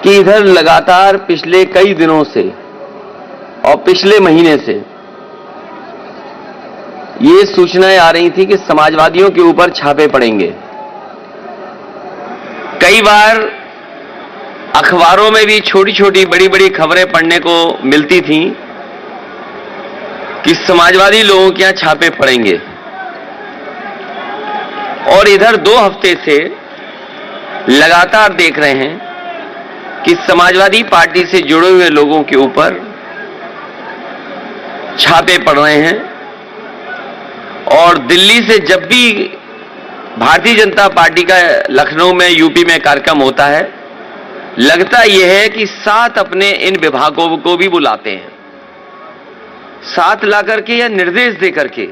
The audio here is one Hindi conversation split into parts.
कि इधर लगातार पिछले कई दिनों से और पिछले महीने से ये सूचनाएं आ रही थी कि समाजवादियों के ऊपर छापे पड़ेंगे। कई बार अखबारों में भी छोटी छोटी बड़ी बड़ी खबरें पढ़ने को मिलती थीं कि समाजवादी लोगों के यहां छापे पड़ेंगे। और इधर 2 हफ्ते से लगातार देख रहे हैं कि समाजवादी पार्टी से जुड़े हुए लोगों के ऊपर छापे पड़ रहे हैं। और दिल्ली से जब भी भारतीय जनता पार्टी का लखनऊ में, यूपी में कार्यक्रम होता है, लगता यह है कि साथ अपने इन विभागों को भी बुलाते हैं, साथ ला करके या निर्देश दे करके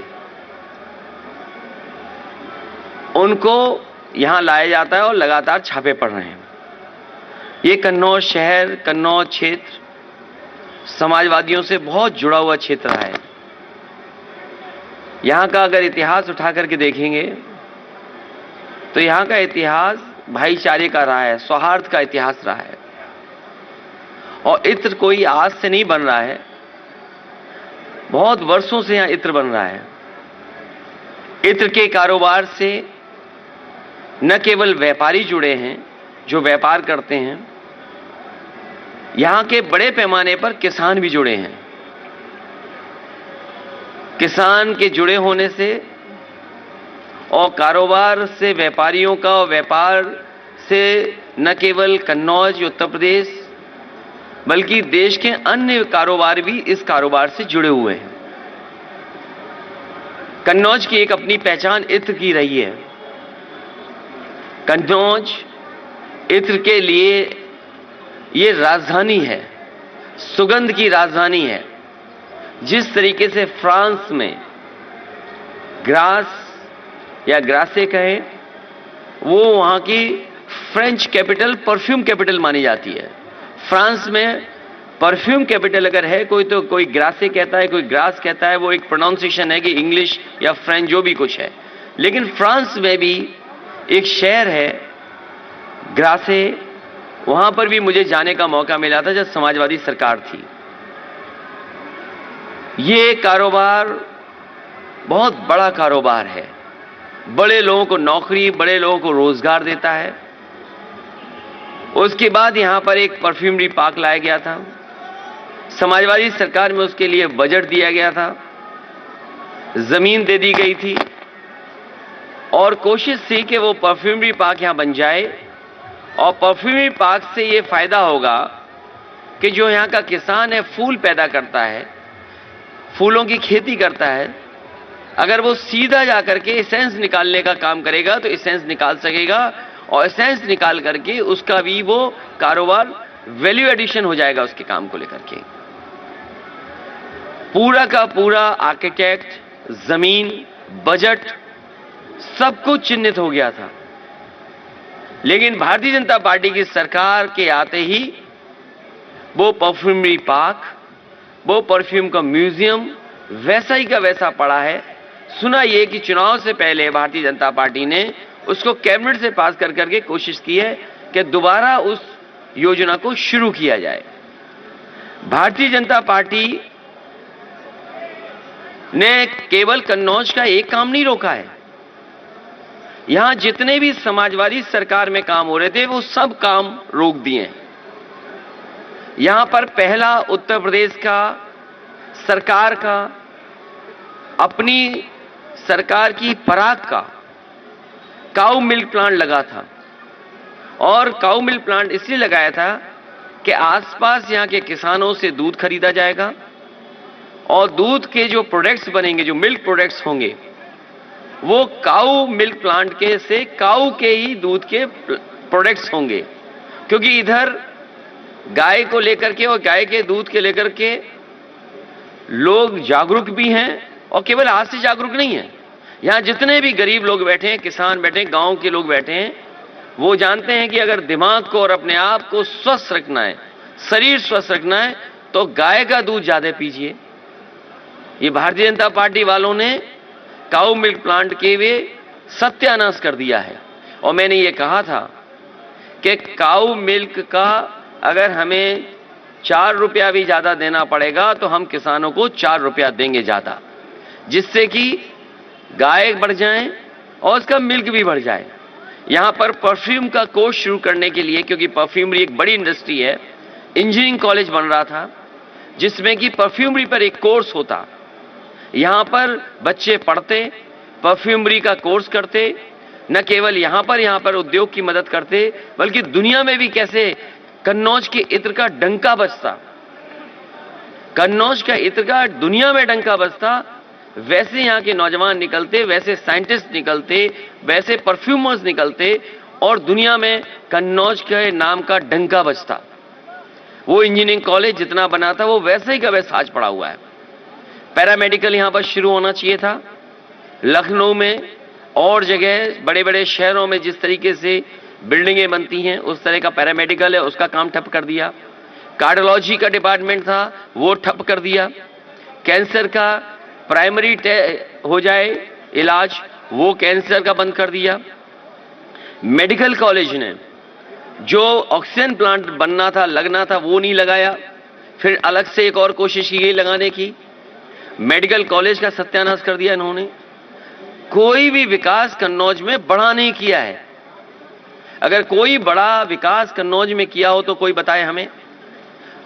उनको यहां लाया जाता है और लगातार छापे पड़ रहे हैं। ये कन्नौज शहर, कन्नौज क्षेत्र समाजवादियों से बहुत जुड़ा हुआ क्षेत्र रहा है। यहां का अगर इतिहास उठा करके देखेंगे तो यहां का इतिहास भाईचारे का रहा है, सौहार्द का इतिहास रहा है। और इत्र कोई आज से नहीं बन रहा है, बहुत वर्षों से यहां इत्र बन रहा है। इत्र के कारोबार से न केवल व्यापारी जुड़े हैं जो व्यापार करते हैं, यहां के बड़े पैमाने पर किसान भी जुड़े हैं। किसान के जुड़े होने से और कारोबार से व्यापारियों का, और व्यापार से न केवल कन्नौज उत्तर प्रदेश बल्कि देश के अन्य कारोबार भी इस कारोबार से जुड़े हुए हैं। कन्नौज की एक अपनी पहचान इत्र की रही है। कन्नौज इत्र के लिए ये राजधानी है, सुगंध की राजधानी है। जिस तरीके से फ्रांस में ग्रास या ग्रासे कहें, वो वहां की फ्रेंच कैपिटल, परफ्यूम कैपिटल मानी जाती है। फ्रांस में परफ्यूम कैपिटल अगर है कोई, तो कोई ग्रासे कहता है, कोई ग्रास कहता है। वो एक प्रोनाउंसिएशन है कि इंग्लिश या फ्रेंच जो भी कुछ है। लेकिन फ्रांस में भी एक शहर है ग्रासे, वहां पर भी मुझे जाने का मौका मिला था जब समाजवादी सरकार थी। ये कारोबार बहुत बड़ा कारोबार है, बड़े लोगों को नौकरी, बड़े लोगों को रोजगार देता है। उसके बाद यहां पर एक परफ्यूमरी पार्क लाया गया था। समाजवादी सरकार में उसके लिए बजट दिया गया था, जमीन दे दी गई थी और कोशिश थी कि वो परफ्यूमरी पार्क यहां बन जाए। और परफ्यूमरी पार्क से ये फायदा होगा कि जो यहां का किसान है, फूल पैदा करता है, फूलों की खेती करता है, अगर वो सीधा जाकर के एसेंस निकालने का काम करेगा तो एसेंस निकाल सकेगा। और एसेंस निकाल करके उसका भी वो कारोबार वैल्यू एडिशन हो जाएगा उसके काम को लेकर के। पूरा का पूरा आर्किटेक्ट, जमीन, बजट सब कुछ चिन्हित हो गया था। लेकिन भारतीय जनता पार्टी की सरकार के आते ही वो परफ्यूमरी पार्क, वो परफ्यूम का म्यूजियम वैसा ही का वैसा पड़ा है। सुना ये कि चुनाव से पहले भारतीय जनता पार्टी ने उसको कैबिनेट से पास कर करके कोशिश की है कि दोबारा उस योजना को शुरू किया जाए। भारतीय जनता पार्टी ने केवल कन्नौज का एक काम नहीं रोका है। यहां जितने भी समाजवादी सरकार में काम हो रहे थे वो सब काम रोक दिए हैं। यहां पर पहला उत्तर प्रदेश का सरकार का, अपनी सरकार की पराग का काऊ मिल्क प्लांट लगा था। और काऊ मिल्क प्लांट इसलिए लगाया था कि आसपास यहां के किसानों से दूध खरीदा जाएगा और दूध के जो प्रोडक्ट्स बनेंगे, जो मिल्क प्रोडक्ट्स होंगे, वो काऊ मिल्क प्लांट के से काऊ के ही दूध के प्रोडक्ट्स होंगे। क्योंकि इधर गाय को लेकर के और गाय के दूध के लेकर के लोग जागरूक भी हैं और केवल आज से जागरूक नहीं है। यहां जितने भी गरीब लोग बैठे हैं, किसान बैठे हैं, गांव के लोग बैठे हैं, वो जानते हैं कि अगर दिमाग को और अपने आप को स्वस्थ रखना है, शरीर स्वस्थ रखना है, तो गाय का दूध ज्यादा पीजिए। ये भारतीय जनता पार्टी वालों ने काऊ मिल्क प्लांट के वे सत्यानाश कर दिया है। और मैंने ये कहा था कि काऊ मिल्क का अगर हमें 4 रुपया भी ज्यादा देना पड़ेगा तो हम किसानों को 4 रुपया देंगे ज्यादा, जिससे कि गाय बढ़ जाए और उसका मिल्क भी बढ़ जाए। यहां पर परफ्यूम का कोर्स शुरू करने के लिए, क्योंकि परफ्यूमरी एक बड़ी इंडस्ट्री है, इंजीनियरिंग कॉलेज बन रहा था जिसमें कि परफ्यूमरी पर एक कोर्स होता। यहां पर बच्चे पढ़ते, परफ्यूमरी का कोर्स करते, न केवल यहां पर उद्योग की मदद करते, बल्कि दुनिया में भी कैसे कन्नौज के इत्र का डंका बजता, कन्नौज का इत्र का दुनिया में डंका बजता, वैसे यहां के नौजवान निकलते, वैसे साइंटिस्ट निकलते, वैसे परफ्यूमर्स निकलते और दुनिया में कन्नौज के नाम का डंका बजता। वो इंजीनियरिंग कॉलेज जितना बना था वो वैसे ही का वैसा आज पड़ा हुआ है। पैरामेडिकल यहां पर शुरू होना चाहिए था। लखनऊ में और जगह बड़े बड़े शहरों में जिस तरीके से बिल्डिंगें बनती हैं उस तरह का पैरामेडिकल है, उसका काम ठप कर दिया। कार्डियोलॉजी का डिपार्टमेंट था वो ठप कर दिया। कैंसर का प्राइमरी हो जाए इलाज, वो कैंसर का बंद कर दिया। मेडिकल कॉलेज ने जो ऑक्सीजन प्लांट बनना था, लगना था, वो नहीं लगाया। फिर अलग से एक और कोशिश की गई लगाने की, मेडिकल कॉलेज का सत्यानाश कर दिया इन्होंने। कोई भी विकास कन्नौज में बड़ा नहीं किया है। अगर कोई बड़ा विकास कन्नौज में किया हो तो कोई बताए हमें।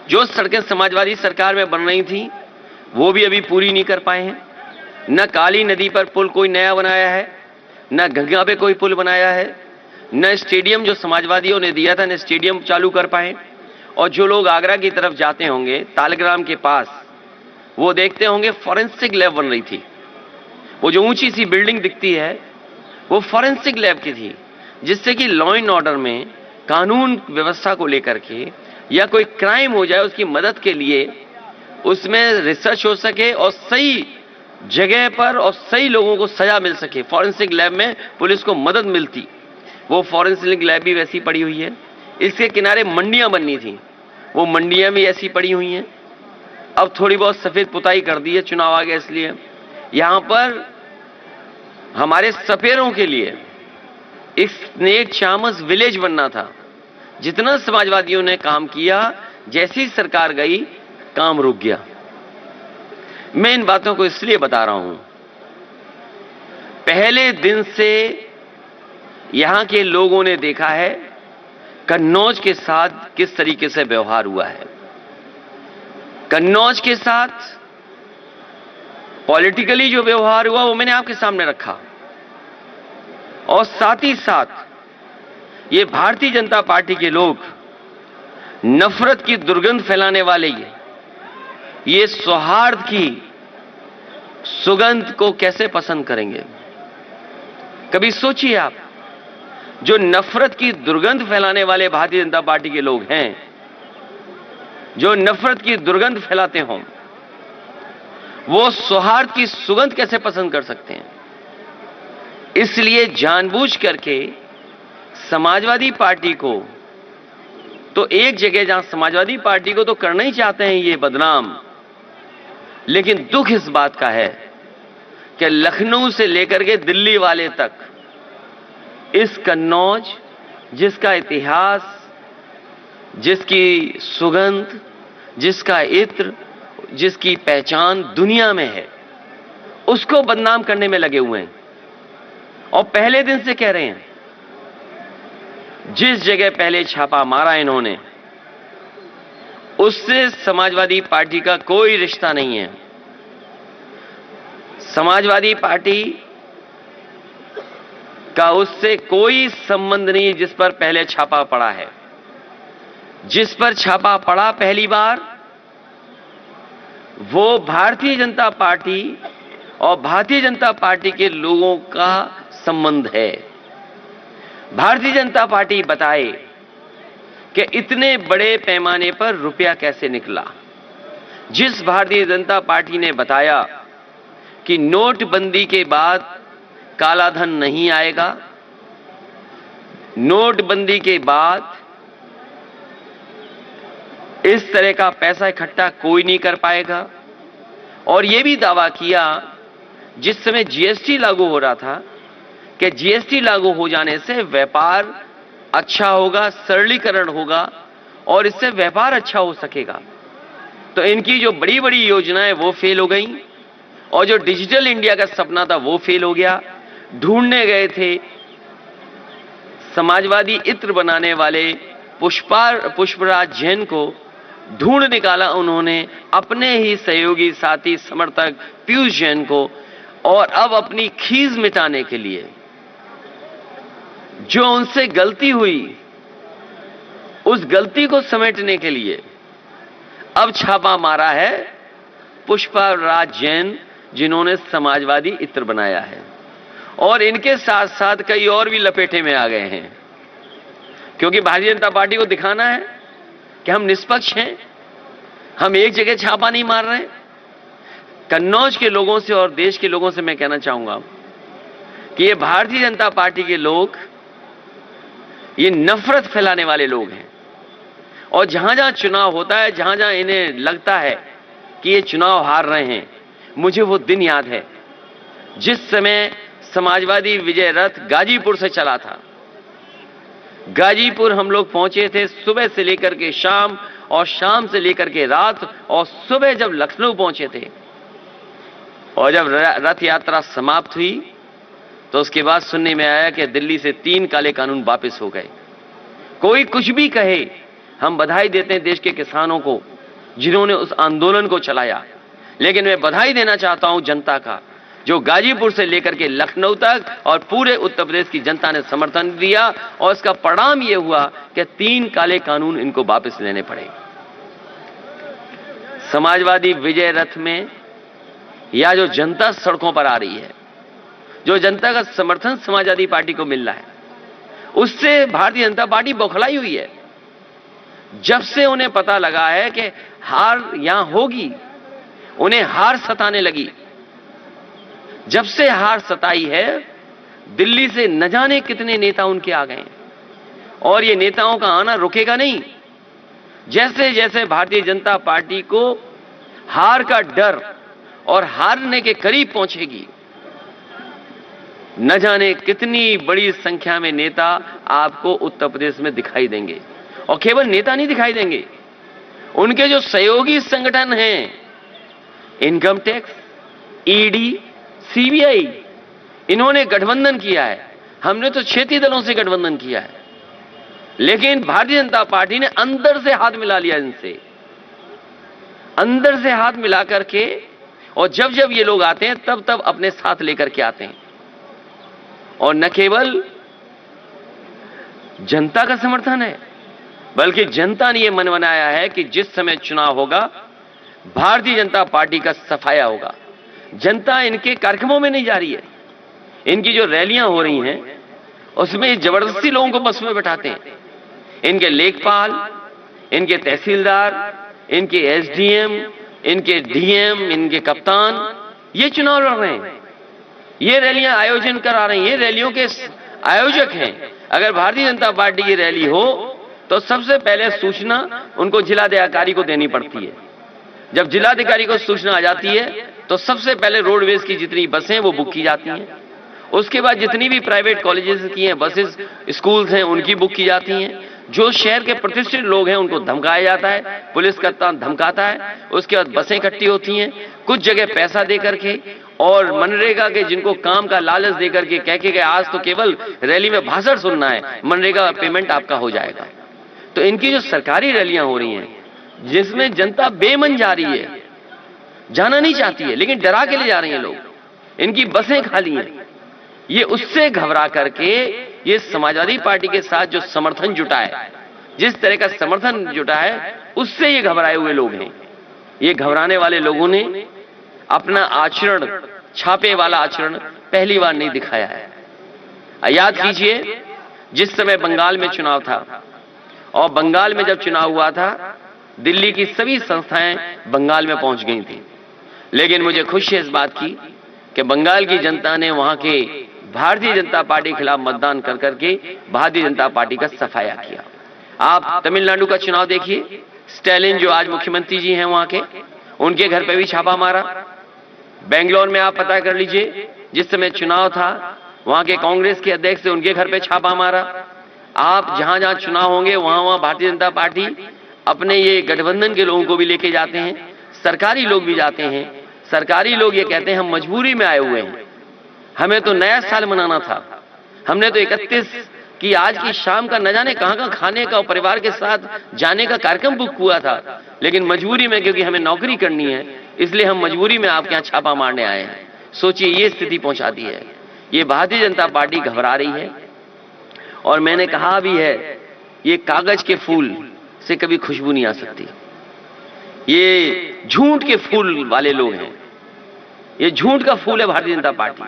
जो सड़कें समाजवादी सरकार में बन रही थी वो भी अभी पूरी नहीं कर पाए हैं। न काली नदी पर पुल कोई नया बनाया है, न गंगा पे कोई पुल बनाया है, न स्टेडियम जो समाजवादियों ने दिया था न स्टेडियम चालू कर पाए। और जो लोग आगरा की तरफ जाते होंगे तालग्राम के पास, वो देखते होंगे फॉरेंसिक लैब बन रही थी। वो जो ऊंची सी बिल्डिंग दिखती है वो फॉरेंसिक लैब की थी, जिससे कि लॉ एंड ऑर्डर में कानून व्यवस्था को लेकर के या कोई क्राइम हो जाए उसकी मदद के लिए उसमें रिसर्च हो सके और सही जगह पर और सही लोगों को सजा मिल सके। फॉरेंसिक लैब में पुलिस को मदद मिलती। वो फॉरेंसिक लैब भी वैसी पड़ी हुई है। इसके किनारे मंडियां बननी थी, वो मंडियां भी ऐसी पड़ी हुई हैं। अब थोड़ी बहुत सफेद पुताई कर दी है, चुनाव आ गया इसलिए। यहां पर हमारे सपेरों के लिए एक स्नेक चामस विलेज बनना था। जितना समाजवादियों ने काम किया, जैसी सरकार गई काम रुक गया। मैं इन बातों को इसलिए बता रहा हूं, पहले दिन से यहां के लोगों ने देखा है कन्नौज के साथ किस तरीके से व्यवहार हुआ है। कन्नौज के साथ पॉलिटिकली जो व्यवहार हुआ वो मैंने आपके सामने रखा, और साथ ही साथ ये भारतीय जनता पार्टी के लोग नफरत की दुर्गंध फैलाने वाले ये सौहार्द की सुगंध को कैसे पसंद करेंगे। कभी सोचिए आप, जो नफरत की दुर्गंध फैलाने वाले भारतीय जनता पार्टी के लोग हैं, जो नफरत की दुर्गंध फैलाते हों, वो सौहार्द की सुगंध कैसे पसंद कर सकते हैं। इसलिए जानबूझ करके समाजवादी पार्टी को, तो एक जगह जहां समाजवादी पार्टी को तो करना ही चाहते हैं ये बदनाम, लेकिन दुख इस बात का है कि लखनऊ से लेकर के दिल्ली वाले तक इस कन्नौज, जिसका इतिहास, जिसकी सुगंध, जिसका इत्र, जिसकी पहचान दुनिया में है, उसको बदनाम करने में लगे हुए हैं। और पहले दिन से कह रहे हैं, जिस जगह पहले छापा मारा इन्होंने उससे समाजवादी पार्टी का कोई रिश्ता नहीं है। समाजवादी पार्टी का उससे कोई संबंध नहीं जिस पर पहले छापा पड़ा है। जिस पर छापा पड़ा पहली बार, वो भारतीय जनता पार्टी और भारतीय जनता पार्टी के लोगों का संबंध है। भारतीय जनता पार्टी बताए कि इतने बड़े पैमाने पर रुपया कैसे निकला। जिस भारतीय जनता पार्टी ने बताया कि नोटबंदी के बाद काला धन नहीं आएगा, नोटबंदी के बाद इस तरह का पैसा इकट्ठा कोई नहीं कर पाएगा, और यह भी दावा किया जिस समय जीएसटी लागू हो रहा था कि जीएसटी लागू हो जाने से व्यापार अच्छा होगा, सरलीकरण होगा और इससे व्यापार अच्छा हो सकेगा। तो इनकी जो बड़ी बड़ी योजनाएं वो फेल हो गई और जो डिजिटल इंडिया का सपना था वो फेल हो गया। ढूंढने गए थे समाजवादी इत्र बनाने वाले पुष्पराज जैन को, ढूंढ निकाला उन्होंने अपने ही सहयोगी साथी समर्थक पीयूष जैन को, और अब अपनी खीज मिटाने के लिए जो उनसे गलती हुई उस गलती को समेटने के लिए अब छापा मारा है पुष्पराज जैन, जिन्होंने समाजवादी इत्र बनाया है। और इनके साथ साथ कई और भी लपेटे में आ गए हैं, क्योंकि भारतीय जनता पार्टी को दिखाना है कि हम निष्पक्ष हैं, हम एक जगह छापा नहीं मार रहे। कन्नौज के लोगों से और देश के लोगों से मैं कहना चाहूंगा कि ये भारतीय जनता पार्टी के लोग ये नफरत फैलाने वाले लोग हैं, और जहां जहां चुनाव होता है, जहां जहां इन्हें लगता है कि ये चुनाव हार रहे हैं, मुझे वो दिन याद है जिस समय समाजवादी विजय रथ गाजीपुर से चला था। गाजीपुर हम लोग पहुंचे थे सुबह से लेकर के शाम, और शाम से लेकर के रात, और सुबह जब लखनऊ पहुंचे थे और जब रथ यात्रा समाप्त हुई तो उसके बाद सुनने में आया कि दिल्ली से 3 काले कानून वापस हो गए। कोई कुछ भी कहे, हम बधाई देते हैं देश के किसानों को जिन्होंने उस आंदोलन को चलाया, लेकिन मैं बधाई देना चाहता हूं जनता का, जो गाजीपुर से लेकर के लखनऊ तक और पूरे उत्तर प्रदेश की जनता ने समर्थन दिया, और इसका परिणाम यह हुआ कि 3 काले कानून इनको वापस लेने पड़े। समाजवादी विजय रथ में या जो जनता सड़कों पर आ रही है, जो जनता का समर्थन समाजवादी पार्टी को मिल रहा है, उससे भारतीय जनता पार्टी बौखलाई हुई है। जब से उन्हें पता लगा है कि हार यहां होगी, उन्हें हार सताने लगी। जब से हार सताई है, दिल्ली से न जाने कितने नेता उनके आ गए, और ये नेताओं का आना रुकेगा नहीं। जैसे जैसे भारतीय जनता पार्टी को हार का डर और हारने के करीब पहुंचेगी, न जाने कितनी बड़ी संख्या में नेता आपको उत्तर प्रदेश में दिखाई देंगे। और केवल नेता नहीं दिखाई देंगे, उनके जो सहयोगी संगठन हैं, इनकम टैक्स, ईडी, सीबीआई, इन्होंने गठबंधन किया है। हमने तो क्षेत्रीय दलों से गठबंधन किया है, लेकिन भारतीय जनता पार्टी ने अंदर से हाथ मिला लिया इनसे, अंदर से हाथ मिला करके, और जब जब ये लोग आते हैं तब तब अपने साथ लेकर के आते हैं। और न केवल जनता का समर्थन है, बल्कि जनता ने यह मन बनाया है कि जिस समय चुनाव होगा, भारतीय जनता पार्टी का सफाया होगा। जनता इनके कार्यक्रमों में नहीं जा रही है। इनकी जो रैलियां हो रही हैं उसमें जबरदस्ती लोगों को बस में बैठाते हैं। इनके लेखपाल, इनके तहसीलदार, इनके एसडीएम, इनके डीएम, इनके कप्तान, ये चुनाव लड़ रहे हैं, ये रैलियां आयोजन करा रहे हैं, ये रैलियों के आयोजक हैं। अगर भारतीय जनता पार्टी की रैली हो तो सबसे पहले सूचना उनको जिलाधिकारी को देनी पड़ती है। जब जिलाधिकारी को सूचना आ जाती है तो सबसे पहले रोडवेज की जितनी बसें वो बुक की जाती हैं, उसके बाद जितनी भी प्राइवेट कॉलेजेस की हैं बसेस, स्कूल्स हैं, उनकी बुक की जाती हैं। जो शहर के प्रतिष्ठित लोग हैं उनको धमकाया जाता है, पुलिस का धमकाता है, उसके बाद बसें इकट्ठी होती हैं, कुछ जगह पैसा दे करके, और मनरेगा के जिनको काम का लालच दे करके कह के आज तो केवल रैली में भाषण सुनना है, मनरेगा पेमेंट आपका हो जाएगा। तो इनकी जो सरकारी रैलियां हो रही हैं जिसमें जनता बेमन जा रही है, जाना नहीं चाहती है, लेकिन डरा के ले जा रहे हैं लोग, इनकी बसें खाली हैं, ये उससे घबरा करके ये समाजवादी पार्टी के साथ जो समर्थन जुटा है, जिस तरह का समर्थन जुटा है, उससे ये घबराए हुए लोग हैं। ये घबराने वाले लोगों ने अपना आचरण, छापे वाला आचरण पहली बार नहीं दिखाया है। याद कीजिए जिस समय बंगाल में चुनाव था, और बंगाल में जब चुनाव हुआ था, दिल्ली की सभी संस्थाएं बंगाल में पहुंच गई थी, लेकिन मुझे खुशी है इस बात की कि बंगाल की जनता ने वहां के भारतीय जनता पार्टी के खिलाफ मतदान कर करके भारतीय जनता पार्टी का सफाया किया। आप तमिलनाडु का चुनाव देखिए, स्टैलिन जो आज मुख्यमंत्री जी हैं वहां के, उनके घर पे भी छापा मारा। बेंगलोर में आप पता कर लीजिए, जिस समय चुनाव था वहां के कांग्रेस के अध्यक्ष से उनके घर पे छापा मारा। आप जहां जहां चुनाव होंगे वहां वहां भारतीय जनता पार्टी अपने ये गठबंधन के लोगों को भी लेके जाते हैं, सरकारी लोग भी जाते हैं। सरकारी लोग ये कहते हैं हम मजबूरी में आए हुए हैं, हमें तो नया साल मनाना था, हमने तो 31 की आज की शाम का न जाने कहां खाने का और परिवार के साथ जाने का कार्यक्रम बुक हुआ था, लेकिन मजबूरी में क्योंकि हमें नौकरी करनी है इसलिए हम मजबूरी में आपके यहाँ छापा मारने आए हैं। सोचिए ये स्थिति पहुंचा दी है। ये भारतीय जनता पार्टी घबरा रही है। और मैंने कहा भी है, ये कागज के फूल से कभी खुशबू नहीं आ सकती। ये झूठ के फूल वाले लोग हैं, ये झूठ का फूल है भारतीय जनता पार्टी,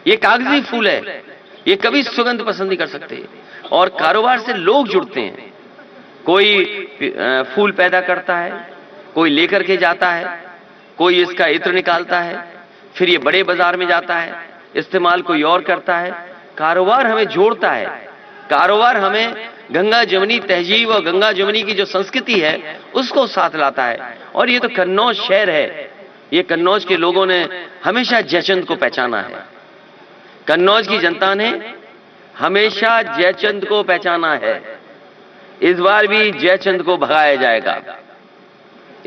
ये कागजी फूल है, ये कभी सुगंध पसंद नहीं कर सकते। और कारोबार से लोग जुड़ते हैं, कोई फूल पैदा करता है, कोई लेकर के जाता है, कोई इसका इत्र निकालता है, फिर ये बड़े बाजार में जाता है, इस्तेमाल कोई और करता है। कारोबार हमें जोड़ता है, कारोबार हमें गंगा जमुनी तहजीब और गंगा जमुनी की जो संस्कृति है उसको साथ लाता है। और ये तो कन्नौज शहर है, ये कन्नौज के लोगों ने हमेशा जयचंद को पहचाना है, कन्नौज की जनता ने हमेशा जयचंद को पहचाना है। इस बार भी जयचंद को भगाया जाएगा,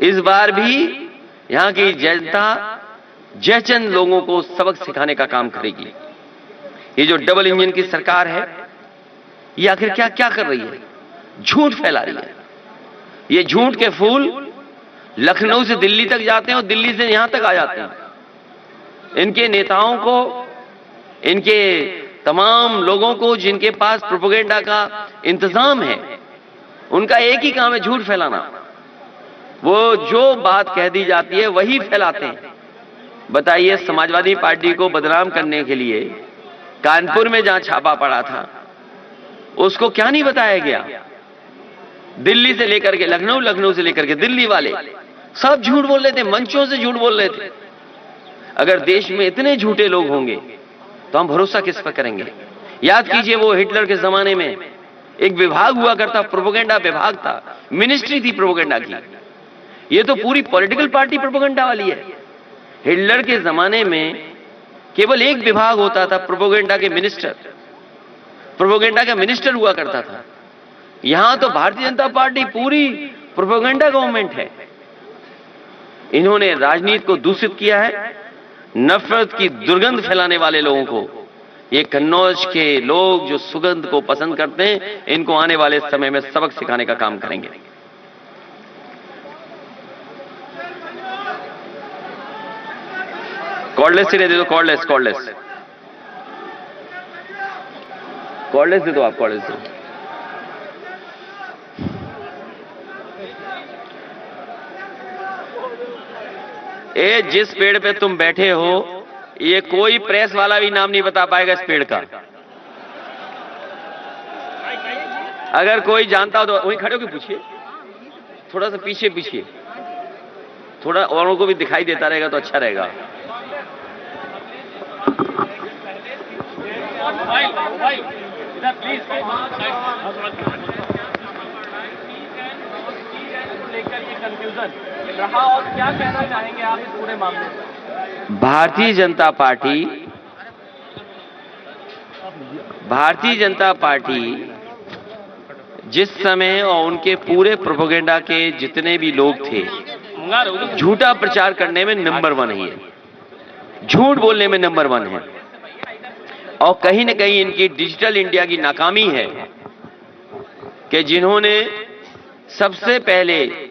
इस बार भी यहां की जनता जयचंद लोगों को सबक सिखाने का काम करेगी। ये जो डबल इंजन की सरकार है ये आखिर क्या क्या कर रही है? झूठ फैला रही है। ये झूठ के फूल लखनऊ से दिल्ली तक जाते हैं और दिल्ली से यहां तक आ जाते हैं। इनके नेताओं को, इनके तमाम लोगों को जिनके पास प्रोपेगेंडा का इंतजाम है, उनका एक ही काम है झूठ फैलाना। वो जो बात कह दी जाती है वही फैलाते हैं। बताइए, समाजवादी पार्टी को बदनाम करने के लिए कानपुर में जहां छापा पड़ा था उसको क्या नहीं बताया गया? दिल्ली से लेकर के लखनऊ, लखनऊ से लेकर के दिल्ली वाले सब झूठ बोल रहे थे, मंचों से झूठ बोल रहे थे। अगर देश में इतने झूठे लोग होंगे तो हम भरोसा किस पर करेंगे? याद कीजिए, वो हिटलर के जमाने में एक विभाग हुआ करता, प्रोपेगेंडा विभाग था, मिनिस्ट्री थी प्रोपेगेंडा की। ये तो पूरी पॉलिटिकल पार्टी प्रोपेगेंडा वाली है। हिटलर के जमाने में केवल एक विभाग होता था, प्रोपेगेंडा के मिनिस्टर, प्रोपेगेंडा का मिनिस्टर हुआ करता था। यहां तो भारतीय जनता पार्टी पूरी प्रोपेगेंडा गवर्नमेंट है। इन्होंने राजनीति को दूषित किया है, नफरत की दुर्गंध फैलाने वाले लोगों को, ये कन्नौज के लोग जो सुगंध को पसंद करते हैं, इनको आने वाले समय में सबक सिखाने का काम करेंगे। कॉर्डलेस से दे दो, कॉर्डलेस कॉर्डलेस कॉर्डलेस दे दो, आप कॉर्डलेस दे दो। ए, जिस पेड़ पे तुम बैठे हो ये कोई प्रेस वाला भी नाम नहीं बता पाएगा इस पेड़ का। अगर कोई जानता हो तो वहीं खड़े होकर पूछिए, थोड़ा सा पीछे पीछे, थोड़ा औरों को भी दिखाई देता रहेगा तो अच्छा रहेगा। रहा और क्या कहना चाहेंगे आप इस पूरे मामले में? भारतीय जनता पार्टी जिस समय और उनके पूरे प्रोपेगेंडा के जितने भी लोग थे, झूठा प्रचार करने में नंबर 1 है, झूठ बोलने में नंबर 1 है। और कहीं न कहीं इनकी डिजिटल इंडिया की नाकामी है कि जिन्होंने सबसे पहले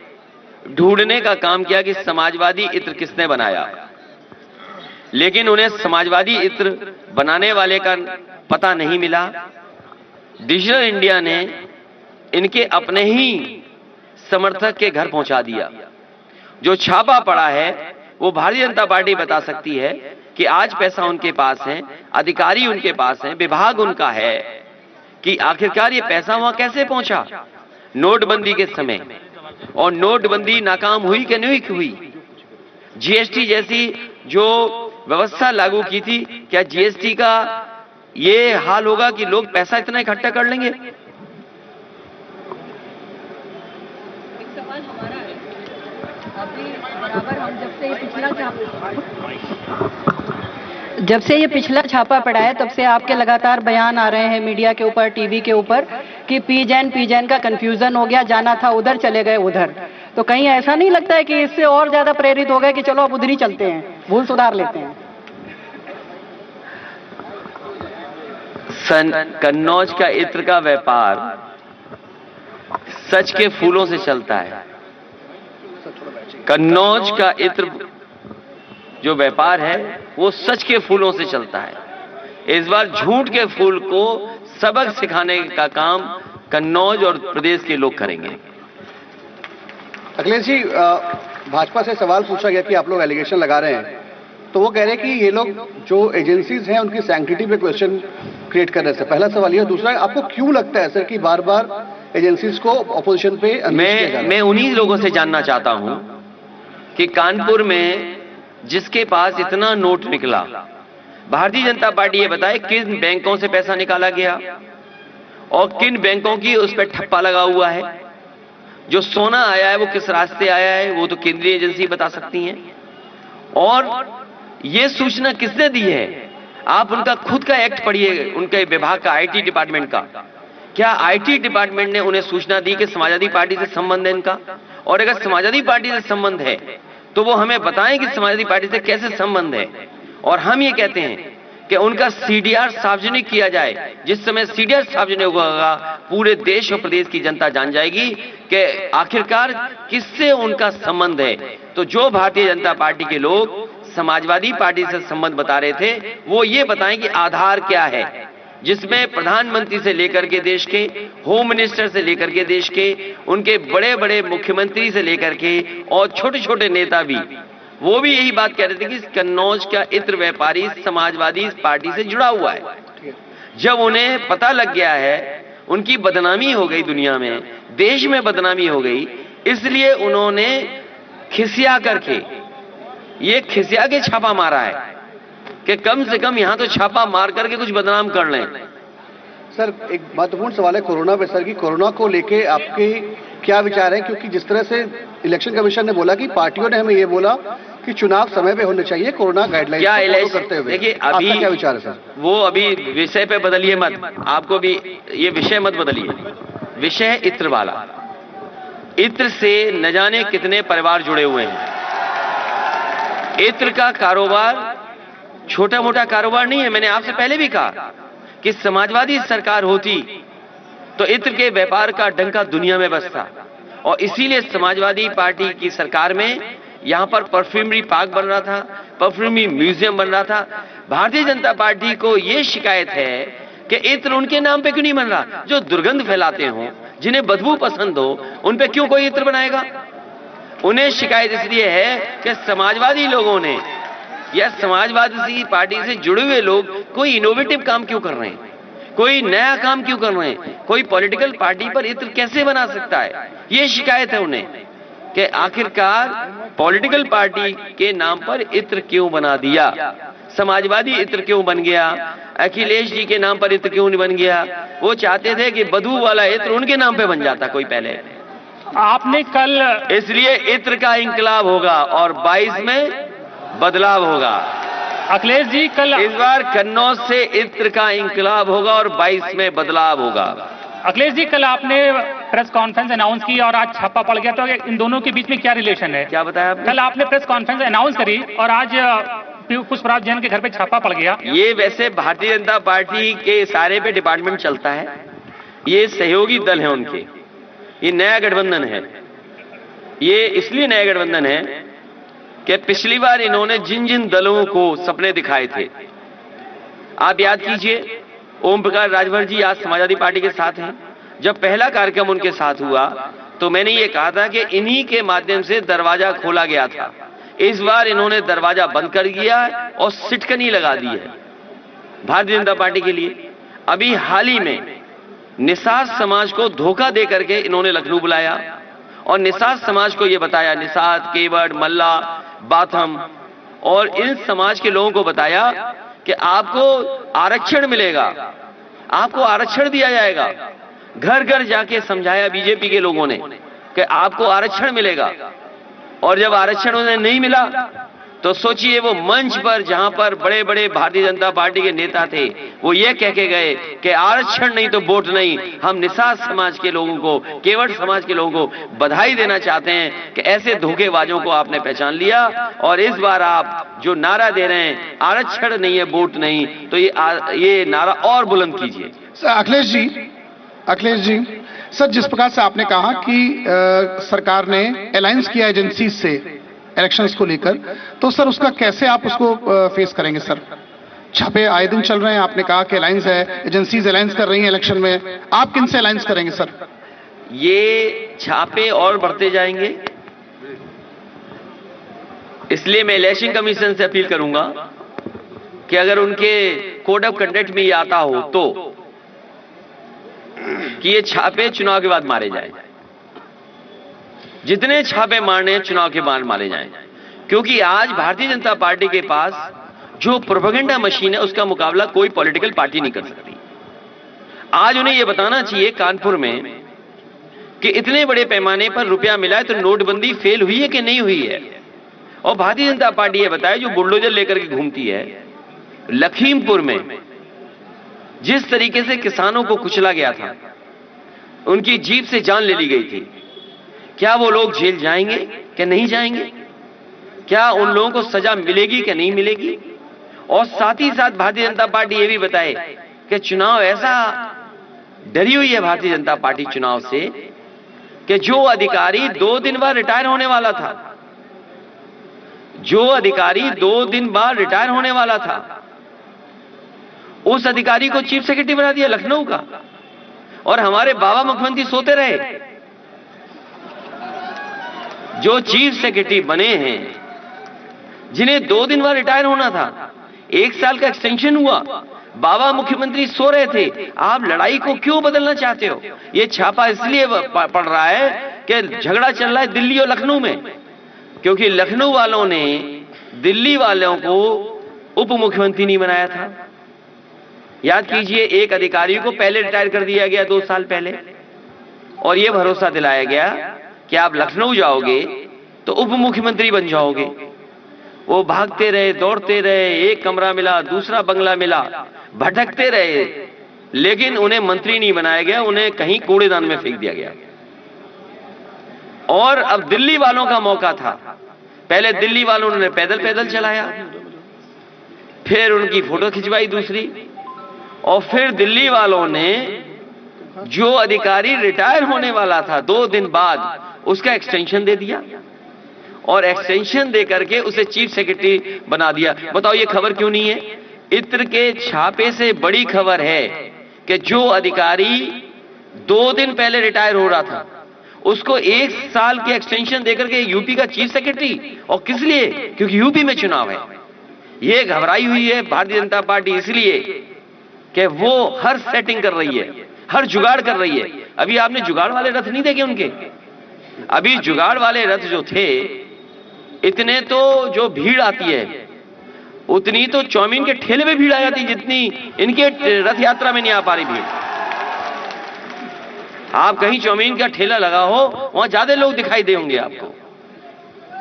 ढूंढने का काम किया कि समाजवादी इत्र किसने बनाया, लेकिन उन्हें समाजवादी इत्र बनाने वाले का पता नहीं मिला। डिजिटल इंडिया ने इनके अपने ही समर्थक के घर पहुंचा दिया। जो छापा पड़ा है वो भारतीय जनता पार्टी बता सकती है कि आज पैसा उनके पास है, अधिकारी उनके पास हैं, विभाग उनका है, कि आखिरकार ये पैसा वहां कैसे पहुंचा नोटबंदी के समय। और नोटबंदी नाकाम हुई कि नहीं हुई? जीएसटी जैसी जो व्यवस्था लागू की थी, क्या जीएसटी का ये हाल होगा कि लोग पैसा इतना इकट्ठा कर लेंगे? अभी बराबर हम जब से ये पिछला छापा पड़ा है तब से आपके लगातार बयान आ रहे हैं मीडिया के ऊपर, टीवी के ऊपर, कि पीजैन का कंफ्यूजन हो गया, जाना था उधर चले गए उधर। तो कहीं ऐसा नहीं लगता है कि इससे और ज्यादा प्रेरित हो गए कि चलो अब उधर ही चलते हैं, भूल सुधार लेते हैं? कन्नौज का इत्र का व्यापार सच के फूलों से चलता है। कन्नौज का इत्र जो व्यापार है वो सच के फूलों से चलता है। इस बार झूठ के फूल को सबक सिखाने का काम कन्नौज और प्रदेश के लोग करेंगे। अखिलेश जी, भाजपा से सवाल पूछा गया कि आप लोग एलिगेशन लगा रहे हैं, तो वो कह रहे हैं कि ये लोग जो एजेंसीज हैं उनकी सैंक्टिटी पे क्वेश्चन क्रिएट कर रहे हैं। पहला सवाल ये। दूसरा, आपको क्यों लगता है सर कि बार बार एजेंसीज को अपोजिशन पे मैं उन्हीं लोगों से जानना चाहता हूं कि कानपुर में जिसके पास इतना नोट निकला, भारतीय जनता पार्टी ये बताए किन बैंकों से पैसा निकाला गया और किन बैंकों की उस पर ठप्पा लगा हुआ है। जो सोना आया है वो किस रास्ते आया है वो तो केंद्रीय एजेंसी बता सकती हैं। और ये सूचना किसने दी है? आप उनका खुद का एक्ट पढ़िए, उनके विभाग का, आईटी डिपार्टमेंट का। क्या आईटी डिपार्टमेंट ने उन्हें सूचना दी कि समाजवादी पार्टी से संबंध है इनका? और अगर समाजवादी पार्टी से संबंध है तो वो हमें बताएं कि समाजवादी पार्टी से कैसे संबंध है। और हम ये कहते हैं कि उनका सीडीआर सार्वजनिक किया जाए। जिस समय सीडीआर सार्वजनिक होगा पूरे देश और प्रदेश की जनता जान जाएगी कि आखिरकार किससे उनका संबंध है। तो जो भारतीय जनता पार्टी के लोग समाजवादी पार्टी से संबंध बता रहे थे वो ये बताएं कि आधार क्या है, जिसमें प्रधानमंत्री से लेकर के देश के, होम मिनिस्टर से लेकर के देश के, उनके बड़े बड़े मुख्यमंत्री से लेकर के और छोटे छोटे नेता भी, वो भी यही बात कह रहे थे कि कन्नौज का इत्र व्यापारी समाजवादी पार्टी से जुड़ा हुआ है। जब उन्हें पता लग गया है, उनकी बदनामी हो गई, दुनिया में, देश में बदनामी हो गई, इसलिए उन्होंने खिसिया करके, ये खिसिया के छापा मारा है कि कम से कम यहां तो छापा मार करके कुछ बदनाम कर लें। सर, एक महत्वपूर्ण सवाल है कोरोना पे सर, की कोरोना को लेके आपके क्या विचार है? क्योंकि जिस तरह से इलेक्शन कमीशन ने बोला कि पार्टियों ने हमें ये बोला कि चुनाव समय पे होने चाहिए कोरोना गाइडलाइन फॉलो करते हुए, देखिए अभी क्या विचार है सर? वो अभी विषय पे बदलिए मत, आपको भी ये विषय मत बदलिए। विषय है इत्र वाला। इत्र से न जाने कितने परिवार जुड़े हुए हैं। इत्र का कारोबार छोटा मोटा कारोबार नहीं है। मैंने आपसे पहले भी कहा कि समाजवादी सरकार होती तो इत्र के व्यापार का डंका दुनिया में बजता, और इसीलिए समाजवादी पार्टी की सरकार में यहां पर परफ्यूमरी पार्क बन रहा था, परफ्यूमरी म्यूजियम बन रहा था। भारतीय जनता पार्टी को यह शिकायत है कि इत्र उनके नाम पे क्यों नहीं बन रहा? जो दुर्गंध फैलाते हो, जिन्हें बदबू पसंद हो, उन पे क्यों कोई इत्र बनाएगा? उन्हें शिकायत इसलिए है कि समाजवादी लोगों ने या समाजवादी पार्टी से जुड़े हुए लोग कोई इनोवेटिव काम क्यों कर रहे हैं, कोई नया काम क्यों कर रहे हैं, कोई पॉलिटिकल पार्टी पर इत्र कैसे बना सकता है? ये शिकायत है उन्हें कि आखिरकार पॉलिटिकल पार्टी के नाम पर इत्र क्यों बना दिया, समाजवादी इत्र क्यों बन गया, अखिलेश जी के नाम पर इत्र क्यों नहीं बन गया? वो चाहते थे कि बदबू वाला इत्र उनके नाम पे बन जाता कोई पहले। आपने कल, इसलिए इत्र का इंकलाब होगा और 22 में बदलाव होगा। अखिलेश जी कल, इस बार कन्नौज से इत्र का इंकलाब होगा और 22 में बदलाव होगा। अखिलेश जी कल आपने प्रेस कॉन्फ्रेंस अनाउंस की और आज छापा पड़ गया, तो इन दोनों के बीच में क्या रिलेशन है? क्या बताया आपने? कल आपने प्रेस कॉन्फ्रेंस अनाउंस करी और आज पुष्पराज जैन के घर पे छापा पड़ गया। ये वैसे भारतीय जनता पार्टी के सारे पे डिपार्टमेंट चलता है, ये सहयोगी दल है उनके, ये नया गठबंधन है। ये इसलिए नया गठबंधन है कि पिछली बार इन्होंने जिन जिन दलों को सपने दिखाए थे, आप याद कीजिए, ओम प्रकाश राजभर जी आज समाजवादी पार्टी के साथ हैं। जब पहला कार्यक्रम उनके साथ हुआ तो मैंने ये कहा था कि इन्हीं के माध्यम से दरवाजा खोला गया था। इस बार इन्होंने दरवाजा बंद कर दिया और सिटकनी लगा दी है भारतीय जनता पार्टी के लिए। अभी हाल ही में निषाद समाज को धोखा दे करके इन्होंने लखनऊ बुलाया और निषाद समाज को यह बताया, निषाद, केवट, मल्ला, बाथम और इन समाज के लोगों को बताया कि आपको आरक्षण मिलेगा, आपको आरक्षण दिया जाएगा। घर घर जाके समझाया बीजेपी के लोगों ने कि आपको आरक्षण मिलेगा, और जब आरक्षण उन्हें नहीं मिला तो सोचिए वो मंच पर जहां पर बड़े बड़े भारतीय जनता पार्टी के नेता थे, वो ये कह के गए कि आरक्षण नहीं तो वोट नहीं। हम निषाद समाज के लोगों को, केवट समाज के लोगों को बधाई देना चाहते हैं कि ऐसे धोखेबाजों को आपने पहचान लिया और इस बार आप जो नारा दे रहे हैं आरक्षण नहीं है वोट नहीं, तो ये नारा और बुलंद कीजिए। अखिलेश जी, सर जिस प्रकार से आपने कहा कि सरकार ने अलायंस किया एजेंसी से इलेक्शंस को लेकर, तो सर उसका कैसे आप उसको फेस करेंगे? सर छापे आए दिन चल रहे हैं, आपने कहा कि अलायंस है, एजेंसीज अलायंस कर रही हैं इलेक्शन में, आप किन से अलायंस करेंगे सर? ये छापे और बढ़ते जाएंगे, इसलिए मैं इलेक्शन कमीशन से अपील करूंगा कि अगर उनके कोड ऑफ कंडक्ट में ये आता हो तो कि ये छापे चुनाव के बाद मारे जाएं। जितने छापे मारने हैं चुनाव के बाद मारे जाएं, क्योंकि आज भारतीय जनता पार्टी के पास जो प्रोपेगेंडा मशीन है उसका मुकाबला कोई पॉलिटिकल पार्टी नहीं कर सकती। आज उन्हें यह बताना चाहिए कानपुर में कि इतने बड़े पैमाने पर रुपया मिला है तो नोटबंदी फेल हुई है कि नहीं हुई है। और भारतीय जनता पार्टी ये बताए जो बुलडोजर लेकर के घूमती है, लखीमपुर में जिस तरीके से किसानों को कुचला गया था, उनकी जीप से जान ले ली गई थी, क्या वो लोग जेल जाएंगे कि नहीं जाएंगे? क्या उन लोगों को सजा मिलेगी कि नहीं मिलेगी? और साथ ही साथ भारतीय जनता पार्टी ये भी बताए कि चुनाव ऐसा डरी हुई है भारतीय जनता पार्टी चुनाव से कि जो अधिकारी 2 दिन बाद रिटायर होने वाला था, जो अधिकारी 2 दिन बाद रिटायर होने वाला था, उस अधिकारी को चीफ सेक्रेटरी बना दिया लखनऊ का, और हमारे बाबा मुख्यमंत्री सोते रहे। जो चीफ सेक्रेटरी बने हैं, जिन्हें 2 दिन बाद रिटायर होना था, 1 साल का एक्सटेंशन हुआ, बाबा मुख्यमंत्री सो रहे थे। आप लड़ाई को क्यों बदलना चाहते हो? यह छापा इसलिए पड़ रहा है कि झगड़ा चल रहा है दिल्ली और लखनऊ में, क्योंकि लखनऊ वालों ने दिल्ली वालों को उप मुख्यमंत्री नहीं बनाया था। याद कीजिए, एक अधिकारी को पहले रिटायर कर दिया गया 2 साल पहले, और यह भरोसा दिलाया गया कि आप लखनऊ जाओगे तो उप मुख्यमंत्री बन जाओगे। वो भागते रहे, दौड़ते रहे, एक कमरा मिला, दूसरा बंगला मिला, भटकते रहे, लेकिन उन्हें मंत्री नहीं बनाया गया, उन्हें कहीं कूड़ेदान में फेंक दिया गया। और अब दिल्ली वालों का मौका था। पहले दिल्ली वालों ने पैदल पैदल चलाया, फिर उनकी फोटो खिंचवाई दूसरी, और फिर दिल्ली वालों ने जो अधिकारी रिटायर होने वाला था 2 दिन बाद, उसका एक्सटेंशन दे दिया, और एक्सटेंशन दे करके उसे चीफ सेक्रेटरी बना दिया। बताओ ये खबर क्यों नहीं है? इत्र के छापे से बड़ी खबर है कि जो अधिकारी 2 दिन पहले रिटायर हो रहा था, उसको 1 साल की एक्सटेंशन देकर के यूपी का चीफ सेक्रेटरी, और किस लिए? क्योंकि यूपी में चुनाव है। ये घबराई हुई है भारतीय जनता पार्टी इसलिए कि वो हर सेटिंग कर रही है, हर जुगाड़ कर रही है। अभी आपने जुगाड़ वाले रथ नहीं देखे उनके? अभी जुगाड़ वाले रथ जो थे, इतने तो जो भीड़ आती है उतनी तो चौमीन के ठेले में भीड़ आ जाती, जितनी इनके रथ यात्रा में नहीं आ पा रही भीड़। आप कहीं चौमीन का ठेला लगा हो, वहां ज्यादा लोग दिखाई देंगे आपको,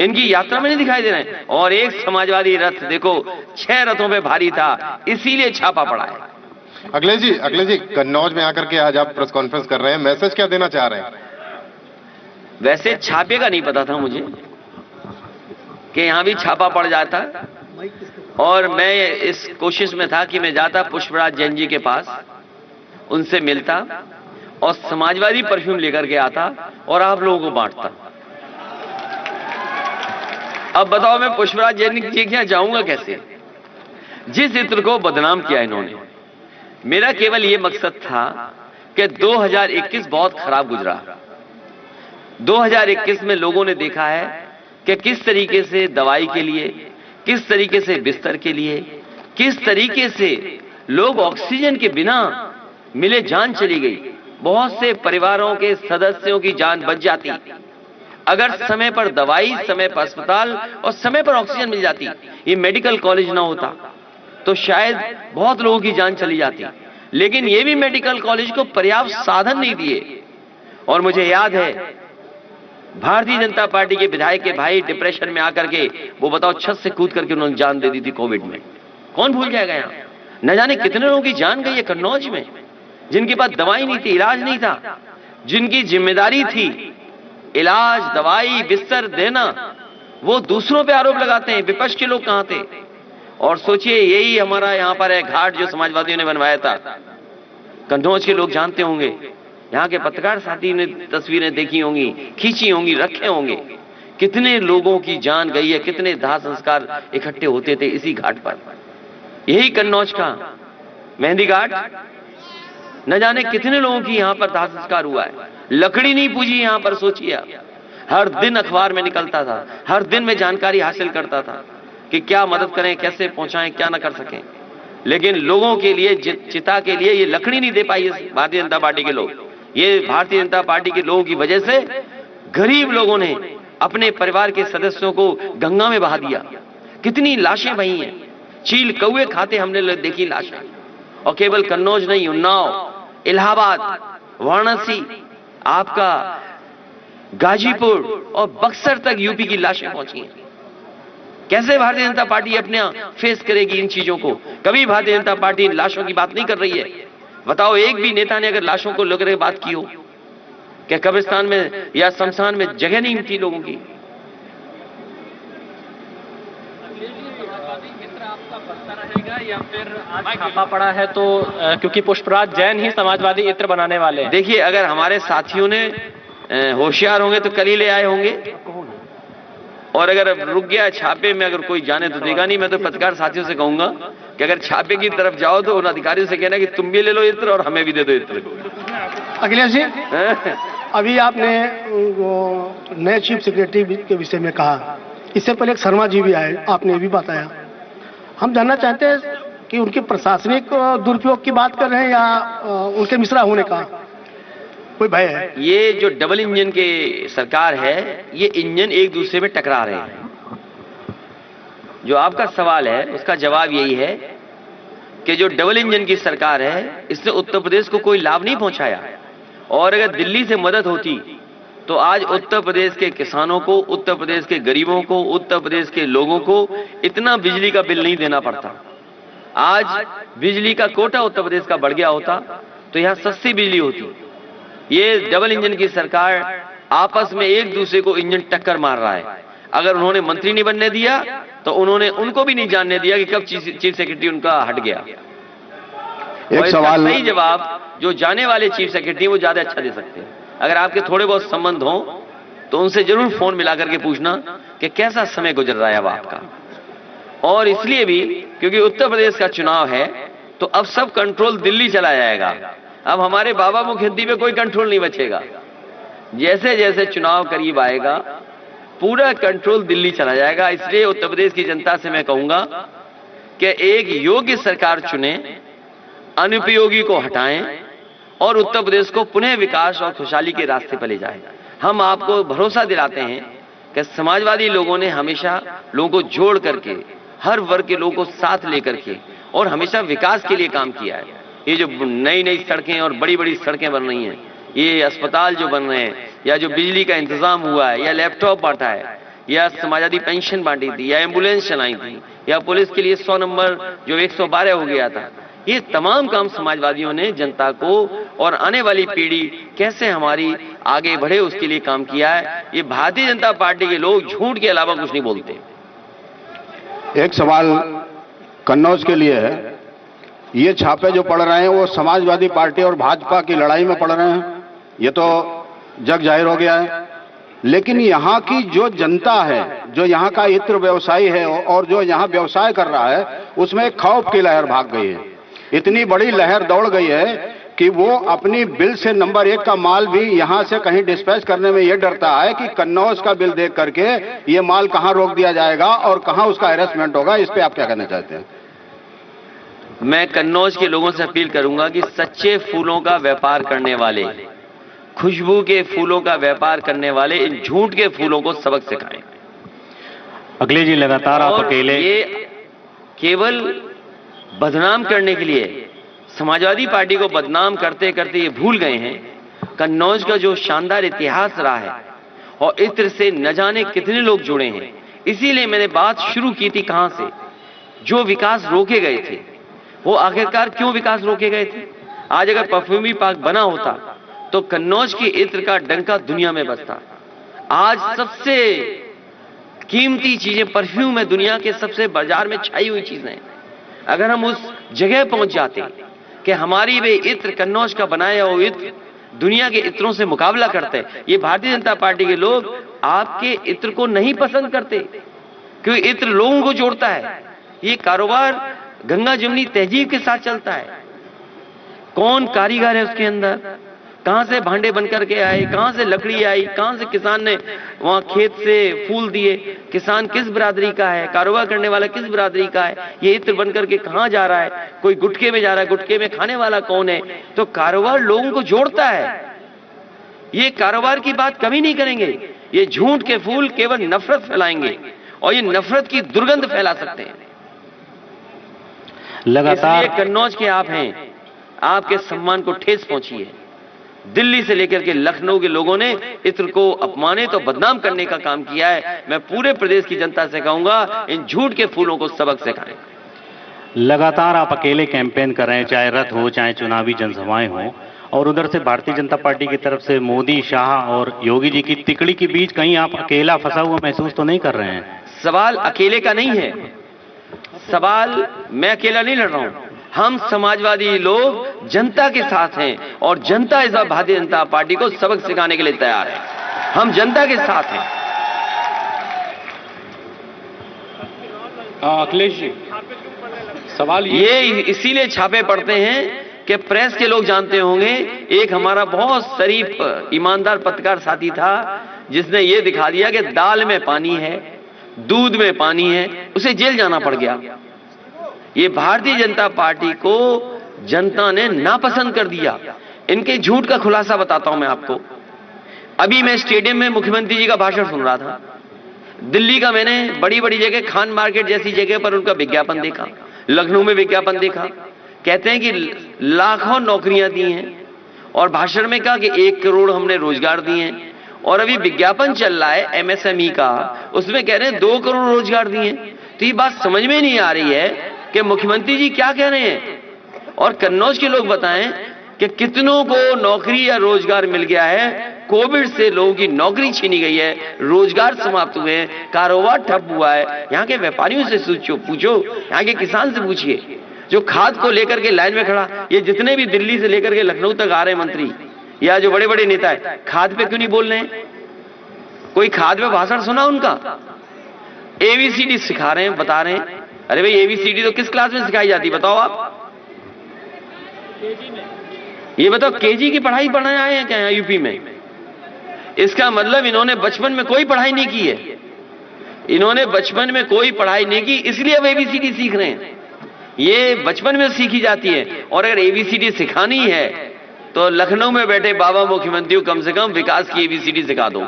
इनकी यात्रा में नहीं दिखाई दे रहे हैं। और एक समाजवादी रथ देखो 6 रथों पे भारी था, इसीलिए छापा पड़ा है। अखिलेश जी, कन्नौज में आकर के आज आप प्रेस कॉन्फ्रेंस कर रहे हैं, मैसेज क्या देना चाह रहे हैं? वैसे छापे का नहीं पता था मुझे कि यहां भी छापा पड़ जाता, और मैं इस कोशिश में था कि मैं जाता पुष्पराज जैन जी के पास, उनसे मिलता और समाजवादी परफ्यूम लेकर के आता और आप लोगों को बांटता। अब बताओ मैं पुष्पराज जैन जी के यहां जाऊंगा कैसे? जिस इत्र को बदनाम किया इन्होंने। मेरा केवल यह मकसद था कि 2021 बहुत खराब गुजरा। 2021 में लोगों ने देखा है कि किस तरीके से दवाई के लिए, किस तरीके से बिस्तर के लिए, किस तरीके से लोग ऑक्सीजन के बिना मिले जान चली गई। बहुत से परिवारों के सदस्यों की जान बच जाती अगर समय पर दवाई, समय पर अस्पताल और समय पर ऑक्सीजन मिल जाती, ये मेडिकल कॉलेज ना होता तो शायद बहुत लोगों की जान चली जाती। लेकिन ये भी मेडिकल कॉलेज को पर्याप्त साधन नहीं दिए। और मुझे याद है भारतीय जनता पार्टी के विधायक के भाई डिप्रेशन में आकर के वो बताओ छत से कूद करके उन्होंने जान दे दी थी कोविड में। कौन भूल जाएगा यहाँ? न जाने कितने लोगों की जान गई है कन्नौज में, जिनके पास दवाई नहीं थी, इलाज नहीं था, जिनकी जिम्मेदारी थी इलाज, दवाई, बिस्तर देना, वो दूसरों पे आरोप लगाते हैं। विपक्ष के लोग कहां थे? और सोचिए यही हमारा यहां पर है घाट जो समाजवादियों ने बनवाया था। कन्नौज के लोग जानते होंगे, यहाँ के पत्रकार साथी ने तस्वीरें देखी होंगी, खींची होंगी, रखे होंगे, कितने लोगों की जान गई है, कितने दाह संस्कार इकट्ठे होते थे इसी घाट पर। यही कन्नौज का मेहंदी घाट, न जाने कितने लोगों की यहाँ पर दाह संस्कार हुआ है। लकड़ी नहीं पूजी यहाँ पर, सोचिए आप। हर दिन अखबार में निकलता था, हर दिन में जानकारी हासिल करता था कि क्या मदद करें, कैसे पहुंचाएं, क्या ना कर सकें। लेकिन लोगों के लिए, चिता के लिए ये लकड़ी नहीं दे पाई भारतीय जनता पार्टी के लोग। ये भारतीय जनता पार्टी के लोगों की वजह से गरीब लोगों ने अपने परिवार के सदस्यों को गंगा में बहा दिया। कितनी लाशें बही हैं, चील कौए खाते हमने देखी लाशें। और केवल कन्नौज नहीं, उन्नाव, इलाहाबाद, वाराणसी, आपका गाजीपुर और बक्सर तक यूपी की लाशें पहुंची हैं। कैसे भारतीय जनता पार्टी अपने फेस करेगी इन चीजों को? कभी भारतीय जनता पार्टी इन लाशों की बात नहीं कर रही है। बताओ, एक भी नेता ने अगर लाशों को लेकर बात की हो? क्या कब्रिस्तान में या शमशान में जगह नहीं थी लोगों की? या फिर आज छापा पड़ा है तो क्योंकि पुष्पराज जैन ही समाजवादी इत्र बनाने वाले हैं। देखिए, अगर हमारे साथियों ने होशियार होंगे तो कल ही ले आए होंगे, और अगर रुक गया छापे में, अगर कोई जाने तो देगा नहीं। मैं तो पत्रकार साथियों से कहूंगा कि अगर छापे की तरफ जाओ तो उन अधिकारियों से कहना कि तुम भी ले लो इत्र और हमें भी दे दो इत्र। अखिलेश जी, अभी आपने नए चीफ सेक्रेटरी के विषय में कहा, इससे पहले एक शर्मा जी भी आए, आपने ये भी बताया। हम जानना चाहते हैं कि उनके प्रशासनिक दुरुपयोग की बात कर रहे हैं या उनके मिश्रा होने का कोई भय है? ये जो डबल इंजन के सरकार है, ये इंजन एक दूसरे में टकरा रहे हैं। जो आपका सवाल है उसका जवाब यही है कि जो डबल इंजन की सरकार है, इसने उत्तर प्रदेश को कोई लाभ नहीं पहुंचाया। और अगर दिल्ली से मदद होती तो आज उत्तर प्रदेश के किसानों को, उत्तर प्रदेश के गरीबों को, उत्तर प्रदेश के लोगों को इतना बिजली का बिल नहीं देना पड़ता। आज बिजली का कोटा उत्तर प्रदेश का बढ़ गया होता तो यहां सस्ती बिजली होती। ये डबल इंजन की सरकार आपस में एक दूसरे को इंजन टक्कर मार रहा है। अगर उन्होंने मंत्री नहीं बनने दिया तो उन्होंने उनको भी नहीं जानने दिया कि कब चीफ सेक्रेटरी उनका हट गया। एक सवाल, सही जवाब जो जाने वाले चीफ सेक्रेटरी वो ज्यादा अच्छा दे सकते हैं। अगर आपके थोड़े बहुत संबंध हो तो उनसे जरूर फोन मिला करके पूछना कि कैसा समय गुजर रहा है अब आपका। और इसलिए भी क्योंकि उत्तर प्रदेश का चुनाव है तो अब सब कंट्रोल दिल्ली चला जाएगा। अब हमारे बाबा मुखियंती पे कोई कंट्रोल नहीं बचेगा। जैसे जैसे चुनाव करीब आएगा पूरा कंट्रोल दिल्ली चला जाएगा। इसलिए उत्तर प्रदेश की जनता से मैं कहूंगा कि एक योग्य सरकार चुने, अनुपयोगी को हटाएं और उत्तर प्रदेश को पुनः विकास और खुशहाली के रास्ते पर ले जाएं। हम आपको भरोसा दिलाते हैं कि समाजवादी लोगों ने हमेशा लोगों को जोड़ करके, हर वर्ग के लोगों को साथ लेकर के और हमेशा विकास के लिए काम किया है। ये जो नई नई सड़कें और बड़ी बड़ी सड़कें बन रही हैं, ये अस्पताल जो बन रहे हैं, या जो बिजली का इंतजाम हुआ है, या लैपटॉप बांटा है, या समाजवादी पेंशन बांटी थी, या एम्बुलेंस चलाई थी, या पुलिस के लिए 100 नंबर जो 112 हो गया था, ये तमाम काम समाजवादियों ने जनता को और आने वाली पीढ़ी कैसे हमारी आगे बढ़े उसके लिए काम किया है। ये भारतीय जनता पार्टी के लोग झूठ के अलावा कुछ नहीं बोलते। एक सवाल कन्नौज के लिए है। ये छापे जो पड़ रहे हैं वो समाजवादी पार्टी और भाजपा की लड़ाई में पड़ रहे हैं, ये तो जग जाहिर हो गया है। लेकिन यहाँ की जो जनता है, जो यहाँ का इत्र व्यवसायी है और जो यहाँ व्यवसाय कर रहा है, उसमें एक खौफ की लहर भाग गई है। इतनी बड़ी लहर दौड़ गई है कि वो अपनी बिल से नंबर 1 का माल भी यहाँ से कहीं डिस्पैच करने में ये डरता है कि कन्नौज का बिल देख करके ये माल कहाँ रोक दिया जाएगा और कहाँ उसका हैरेसमेंट होगा। इस पे आप क्या कहना चाहते हैं? मैं कन्नौज के लोगों से अपील करूंगा कि सच्चे फूलों का व्यापार करने वाले, खुशबू के फूलों का व्यापार करने वाले इन झूठ के फूलों को सबक सिखाएं। अखिलेश जी, लगातार आप अकेले, ये केवल बदनाम करने के लिए, समाजवादी पार्टी को बदनाम करते करते ये भूल गए हैं कन्नौज का जो शानदार इतिहास रहा है और इत्र से न जाने कितने लोग जुड़े हैं। इसीलिए मैंने बात शुरू की थी कहां से, जो विकास रोके गए थे वो आखिरकार क्यों विकास रोके गए थे। आज अगर परफ्यूमरी पार्क बना होता तो कन्नौज की इत्र का डंका दुनिया में बजता। आज सबसे कीमती चीजें परफ्यूम है, दुनिया के सबसे बाजार में छाई हुई चीजें। अगर हम उस जगह पहुंच जाते कि हमारी वे इत्र, कन्नौज का बनाया हुआ इत्र दुनिया के इत्रों से मुकाबला करते हैं। ये भारतीय जनता पार्टी के लोग आपके इत्र को नहीं पसंद करते क्योंकि इत्र लोगों को जोड़ता है। ये कारोबार गंगा जमुनी तहजीब के साथ चलता है। कौन कारीगर है उसके अंदर, कहां से भांडे बनकर के आए, कहां से लकड़ी आई, कहां से किसान ने वहां खेत से फूल दिए, किसान किस बिरादरी का है, कारोबार करने वाला किस बिरादरी का है, ये इत्र बनकर के कहां जा रहा है, कोई गुटके में जा रहा है, गुटके में खाने वाला कौन है। तो कारोबार लोगों को जोड़ता है। ये कारोबार की बात कभी नहीं करेंगे। ये झूठ के फूल केवल नफरत फैलाएंगे और ये नफरत की दुर्गंध फैला सकते हैं। लगातार कन्नौज के आप हैं, आपके सम्मान को ठेस पहुंची है। दिल्ली से लेकर के लखनऊ के लोगों ने इत्र को अपमानित और बदनाम करने का काम किया है। मैं पूरे प्रदेश की जनता से कहूंगा इन झूठ के फूलों को सबक सिखाएं। लगातार आप अकेले कैंपेन कर रहे हैं, चाहे रथ हो चाहे चुनावी जनसभाएं हो, और उधर से भारतीय जनता पार्टी की तरफ से मोदी, शाह और योगी जी की तिकड़ी के बीच कहीं आप अकेला फंसा हुआ महसूस तो नहीं कर रहे हैं? सवाल अकेले का नहीं है, सवाल मैं अकेला नहीं लड़ रहा हूं। हम समाजवादी लोग जनता के साथ हैं और जनता इस बार भारतीय जनता पार्टी को सबक सिखाने के लिए तैयार है। हम जनता के साथ हैं। अखिलेश जी, सवाल ये इसीलिए छापे पड़ते हैं कि प्रेस के लोग जानते होंगे, एक हमारा बहुत शरीफ ईमानदार पत्रकार साथी था जिसने ये दिखा दिया कि दाल में पानी है, दूध में पानी है, उसे जेल जाना पड़ गया। ये भारतीय जनता पार्टी को जनता ने नापसंद कर दिया। इनके झूठ का खुलासा बताता हूं मैं आपको। अभी मैं स्टेडियम में मुख्यमंत्री जी का भाषण सुन रहा था। दिल्ली का मैंने बड़ी बड़ी जगह, खान मार्केट जैसी जगह पर उनका विज्ञापन देखा, लखनऊ में विज्ञापन देखा। कहते हैं कि लाखों नौकरियां दी हैं और भाषण में कहा कि 1 करोड़ हमने रोजगार दिए हैं। और अभी विज्ञापन चल रहा है एमएसएमई का, उसमें कह रहे हैं 2 करोड़ रोजगार दिए। तो ये बात समझ में नहीं आ रही है कि मुख्यमंत्री जी क्या कह रहे हैं। और कन्नौज के लोग बताएं कि कितनों को नौकरी या रोजगार मिल गया है। कोविड से लोगों की नौकरी छीनी गई है, रोजगार समाप्त हुए हैं, कारोबार ठप हुआ है। यहाँ के व्यापारियों से पूछो, यहाँ के किसान से पूछिए जो खाद को लेकर के लाइन में खड़ा। ये जितने भी दिल्ली से लेकर के लखनऊ तक आ रहे हैं मंत्री या जो बड़े बड़े नेता है, खाद पे क्यों नहीं बोल रहे हैं? कोई खाद पे भाषण सुना उनका? एबीसीडी सिखा रहे हैं, बता रहे हैं। अरे भाई एबीसीडी तो किस क्लास में सिखाई जाती बताओ आप? ये बताओ, केजी की पढ़ाई पढ़ाने आए हैं क्या यहाँ यूपी में? इसका मतलब इन्होंने बचपन में कोई पढ़ाई नहीं की है। इन्होंने बचपन में कोई पढ़ाई नहीं की, इसलिए अब एबीसीडी सीख रहे हैं। ये बचपन में सीखी जाती है। और अगर एबीसीडी सिखानी है तो लखनऊ में बैठे बाबा मुख्यमंत्री को कम से कम विकास की एबीसीडी सिखा दो।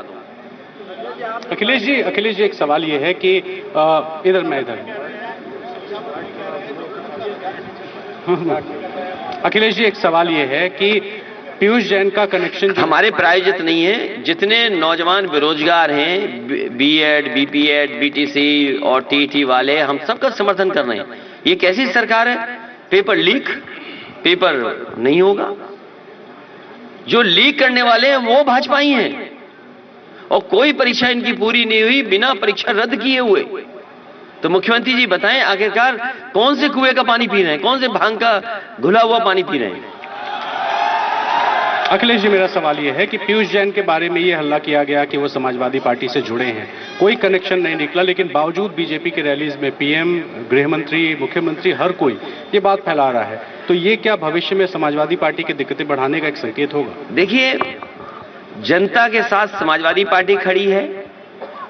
अखिलेश जी एक सवाल ये है कि इधर अखिलेश जी एक सवाल ये है कि पीयूष जैन का कनेक्शन हमारे प्रायोजित नहीं है। जितने नौजवान बेरोजगार हैं, बीएड, बीपीएड, बीटीसी और टीटी वाले, हम सबका समर्थन कर रहे हैं। ये कैसी सरकार है? पेपर लीक, पेपर नहीं होगा। जो लीक करने वाले हैं वो भाजपा ही हैं और कोई परीक्षा इनकी पूरी नहीं हुई, बिना परीक्षा रद्द किए हुए। तो मुख्यमंत्री जी बताएं आखिरकार कौन से कुएं का पानी पी रहे हैं, कौन से भांग का घुला हुआ पानी पी रहे हैं? अखिलेश जी, मेरा सवाल यह है कि पीयूष जैन के बारे में ये हल्ला किया गया कि वो समाजवादी पार्टी से जुड़े हैं, कोई कनेक्शन नहीं निकला, लेकिन बावजूद बीजेपी के रैलीज में पीएम, गृह मंत्री, मुख्यमंत्री, हर कोई ये बात फैला रहा है। तो ये क्या भविष्य में समाजवादी पार्टी की दिक्कतें बढ़ाने का एक संकेत होगा? देखिए, जनता के साथ समाजवादी पार्टी खड़ी है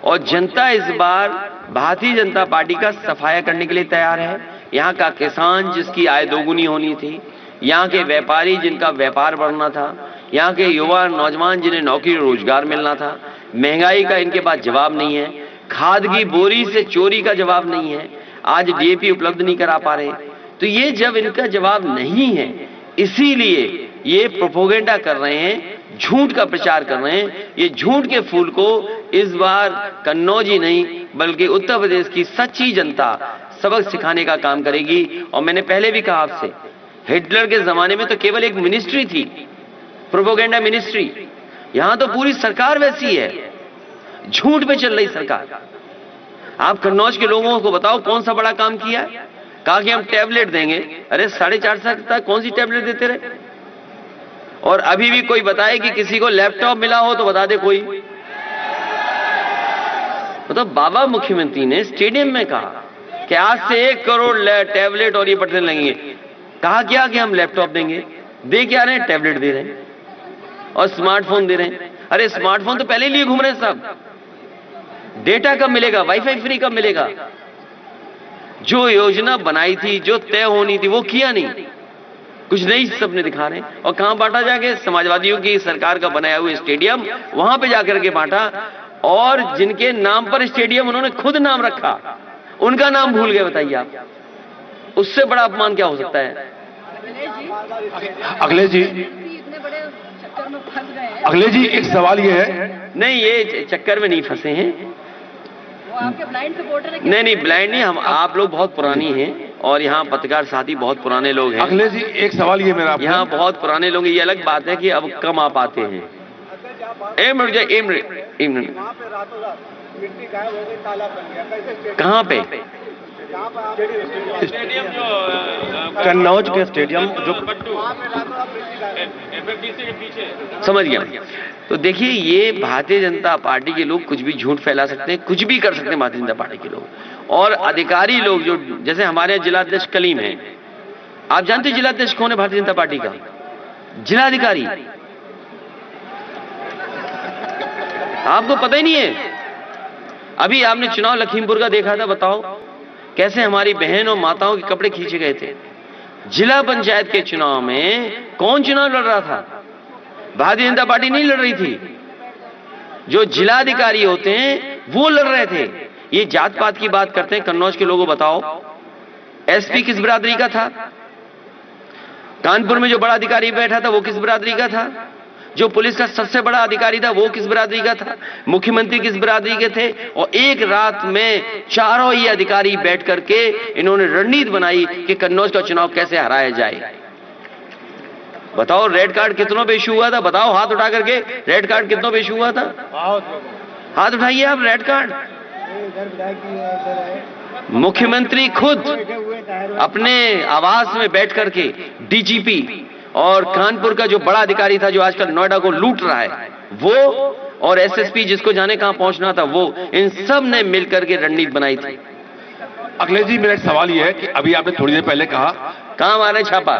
और जनता इस बार भारतीय जनता पार्टी का सफाया करने के लिए तैयार है। यहाँ का किसान जिसकी आय दोगुनी होनी थी, यहाँ के व्यापारी जिनका व्यापार बढ़ना था, यहाँ के युवा नौजवान जिन्हें नौकरी रोजगार मिलना था, महंगाई का इनके पास जवाब नहीं है, खाद की बोरी से चोरी का जवाब नहीं है, आज डीएपी उपलब्ध नहीं करा पा रहे। तो ये जब इनका जवाब नहीं है, इसीलिए ये प्रोपोगेंडा कर रहे हैं झूठ का प्रचार कर रहे हैं। ये झूठ के फूल को इस बार कन्नौज ही नहीं बल्कि उत्तर प्रदेश की सच्ची जनता सबक सिखाने का काम करेगी। और मैंने पहले भी कहा आपसे, हिटलर के जमाने में तो केवल एक मिनिस्ट्री थी, प्रोपेगेंडा मिनिस्ट्री। यहां तो पूरी सरकार वैसी है, झूठ पे चल रही सरकार। आप कन्नौज के लोगों को बताओ कौन सा बड़ा काम किया है? कहा कि हम टैबलेट देंगे। अरे 4.5 साल तक कौन सी टैबलेट देते रहे? और अभी भी कोई बताए कि किसी को लैपटॉप मिला हो तो बता दे कोई। मतलब बाबा मुख्यमंत्री ने स्टेडियम में कहा कि आज से 1 करोड़ टैबलेट और ये बटन लगेंगे। कहा क्या कि हम लैपटॉप देंगे, दे क्या रहे हैं? टैबलेट दे रहे हैं और स्मार्टफोन दे रहे हैं। अरे स्मार्टफोन तो पहले ही लिए घूम रहे हैं सब। डेटा कब मिलेगा? वाईफाई फ्री कब मिलेगा? जो योजना बनाई थी, जो तय होनी थी, वो किया नहीं, कुछ नई सबने दिखा रहे हैं। और कहां बांटा जाके? समाजवादियों की सरकार का बनाया हुआ स्टेडियम, वहां पे जाकर के बांटा। और जिनके नाम पर स्टेडियम उन्होंने खुद नाम रखा, उनका नाम भूल गए। बताइए आप, उससे बड़ा अपमान क्या हो सकता है? अखिलेश जी एक सवाल ये है। नहीं, ये चक्कर में नहीं फंसे हैं। आपके ब्लाइंड सपोर्टर है? नहीं, ब्लाइंड नहीं, हम आप लोग बहुत पुरानी हैं और यहाँ पत्रकार साथी बहुत पुराने लोग हैं। अखिलेश जी एक सवाल ये मेरा, यहाँ बहुत पुराने लोग हैं। ये अलग बात है कि अब कम आ पाते हैं। कहाँ पे? कन्नौज के स्टेडियम जो समझ गया। तो देखिए, ये भारतीय जनता पार्टी के लोग कुछ भी झूठ फैला सकते हैं, कुछ भी कर सकते हैं भारतीय जनता पार्टी के लोग। और अधिकारी लोग जो, जैसे हमारे यहाँ जिलाध्यक्ष कलीम है, आप जानते हैं जिलाध्यक्ष कौन है भारतीय जनता पार्टी का? जिलाधिकारी। आपको पता ही नहीं है? अभी आपने चुनाव लखीमपुर का देखा था, बताओ कैसे हमारी बहन और माताओं के कपड़े खींचे गए थे। जिला पंचायत के चुनाव में कौन चुनाव लड़ रहा था? भारतीय जनता पार्टी नहीं लड़ रही थी, जो जिलाधिकारी होते हैं वो लड़ रहे थे। ये जात पात की बात करते हैं। कन्नौज के लोगों बताओ, एसपी किस बिरादरी का था? कानपुर में जो बड़ा अधिकारी बैठा था वो किस बिरादरी का था? जो पुलिस का सबसे बड़ा अधिकारी था वो किस बिरादरी का था? मुख्यमंत्री किस बिरादरी के थे? और एक रात में चारों ही अधिकारी बैठ करके इन्होंने रणनीति बनाई कि कन्नौज का चुनाव कैसे हराया जाए। बताओ रेड कार्ड कितनों पे इशू हुआ था? बताओ हाथ उठा करके, रेड कार्ड कितनों पे इशू हुआ था? हाथ उठाइए आप। रेड कार्ड मुख्यमंत्री खुद अपने आवास में बैठ करके, डीजीपी और कानपुर का जो बड़ा अधिकारी था जो आजकल नोएडा को लूट रहा है वो, और एसएसपी जिसको जाने कहां पहुंचना था वो, इन सब ने मिलकर के रणनीति बनाई थी। अखिलेश जी मेरा एक सवाल ये है कि अभी आपने थोड़ी देर पहले कहा, कहां मारे छापा?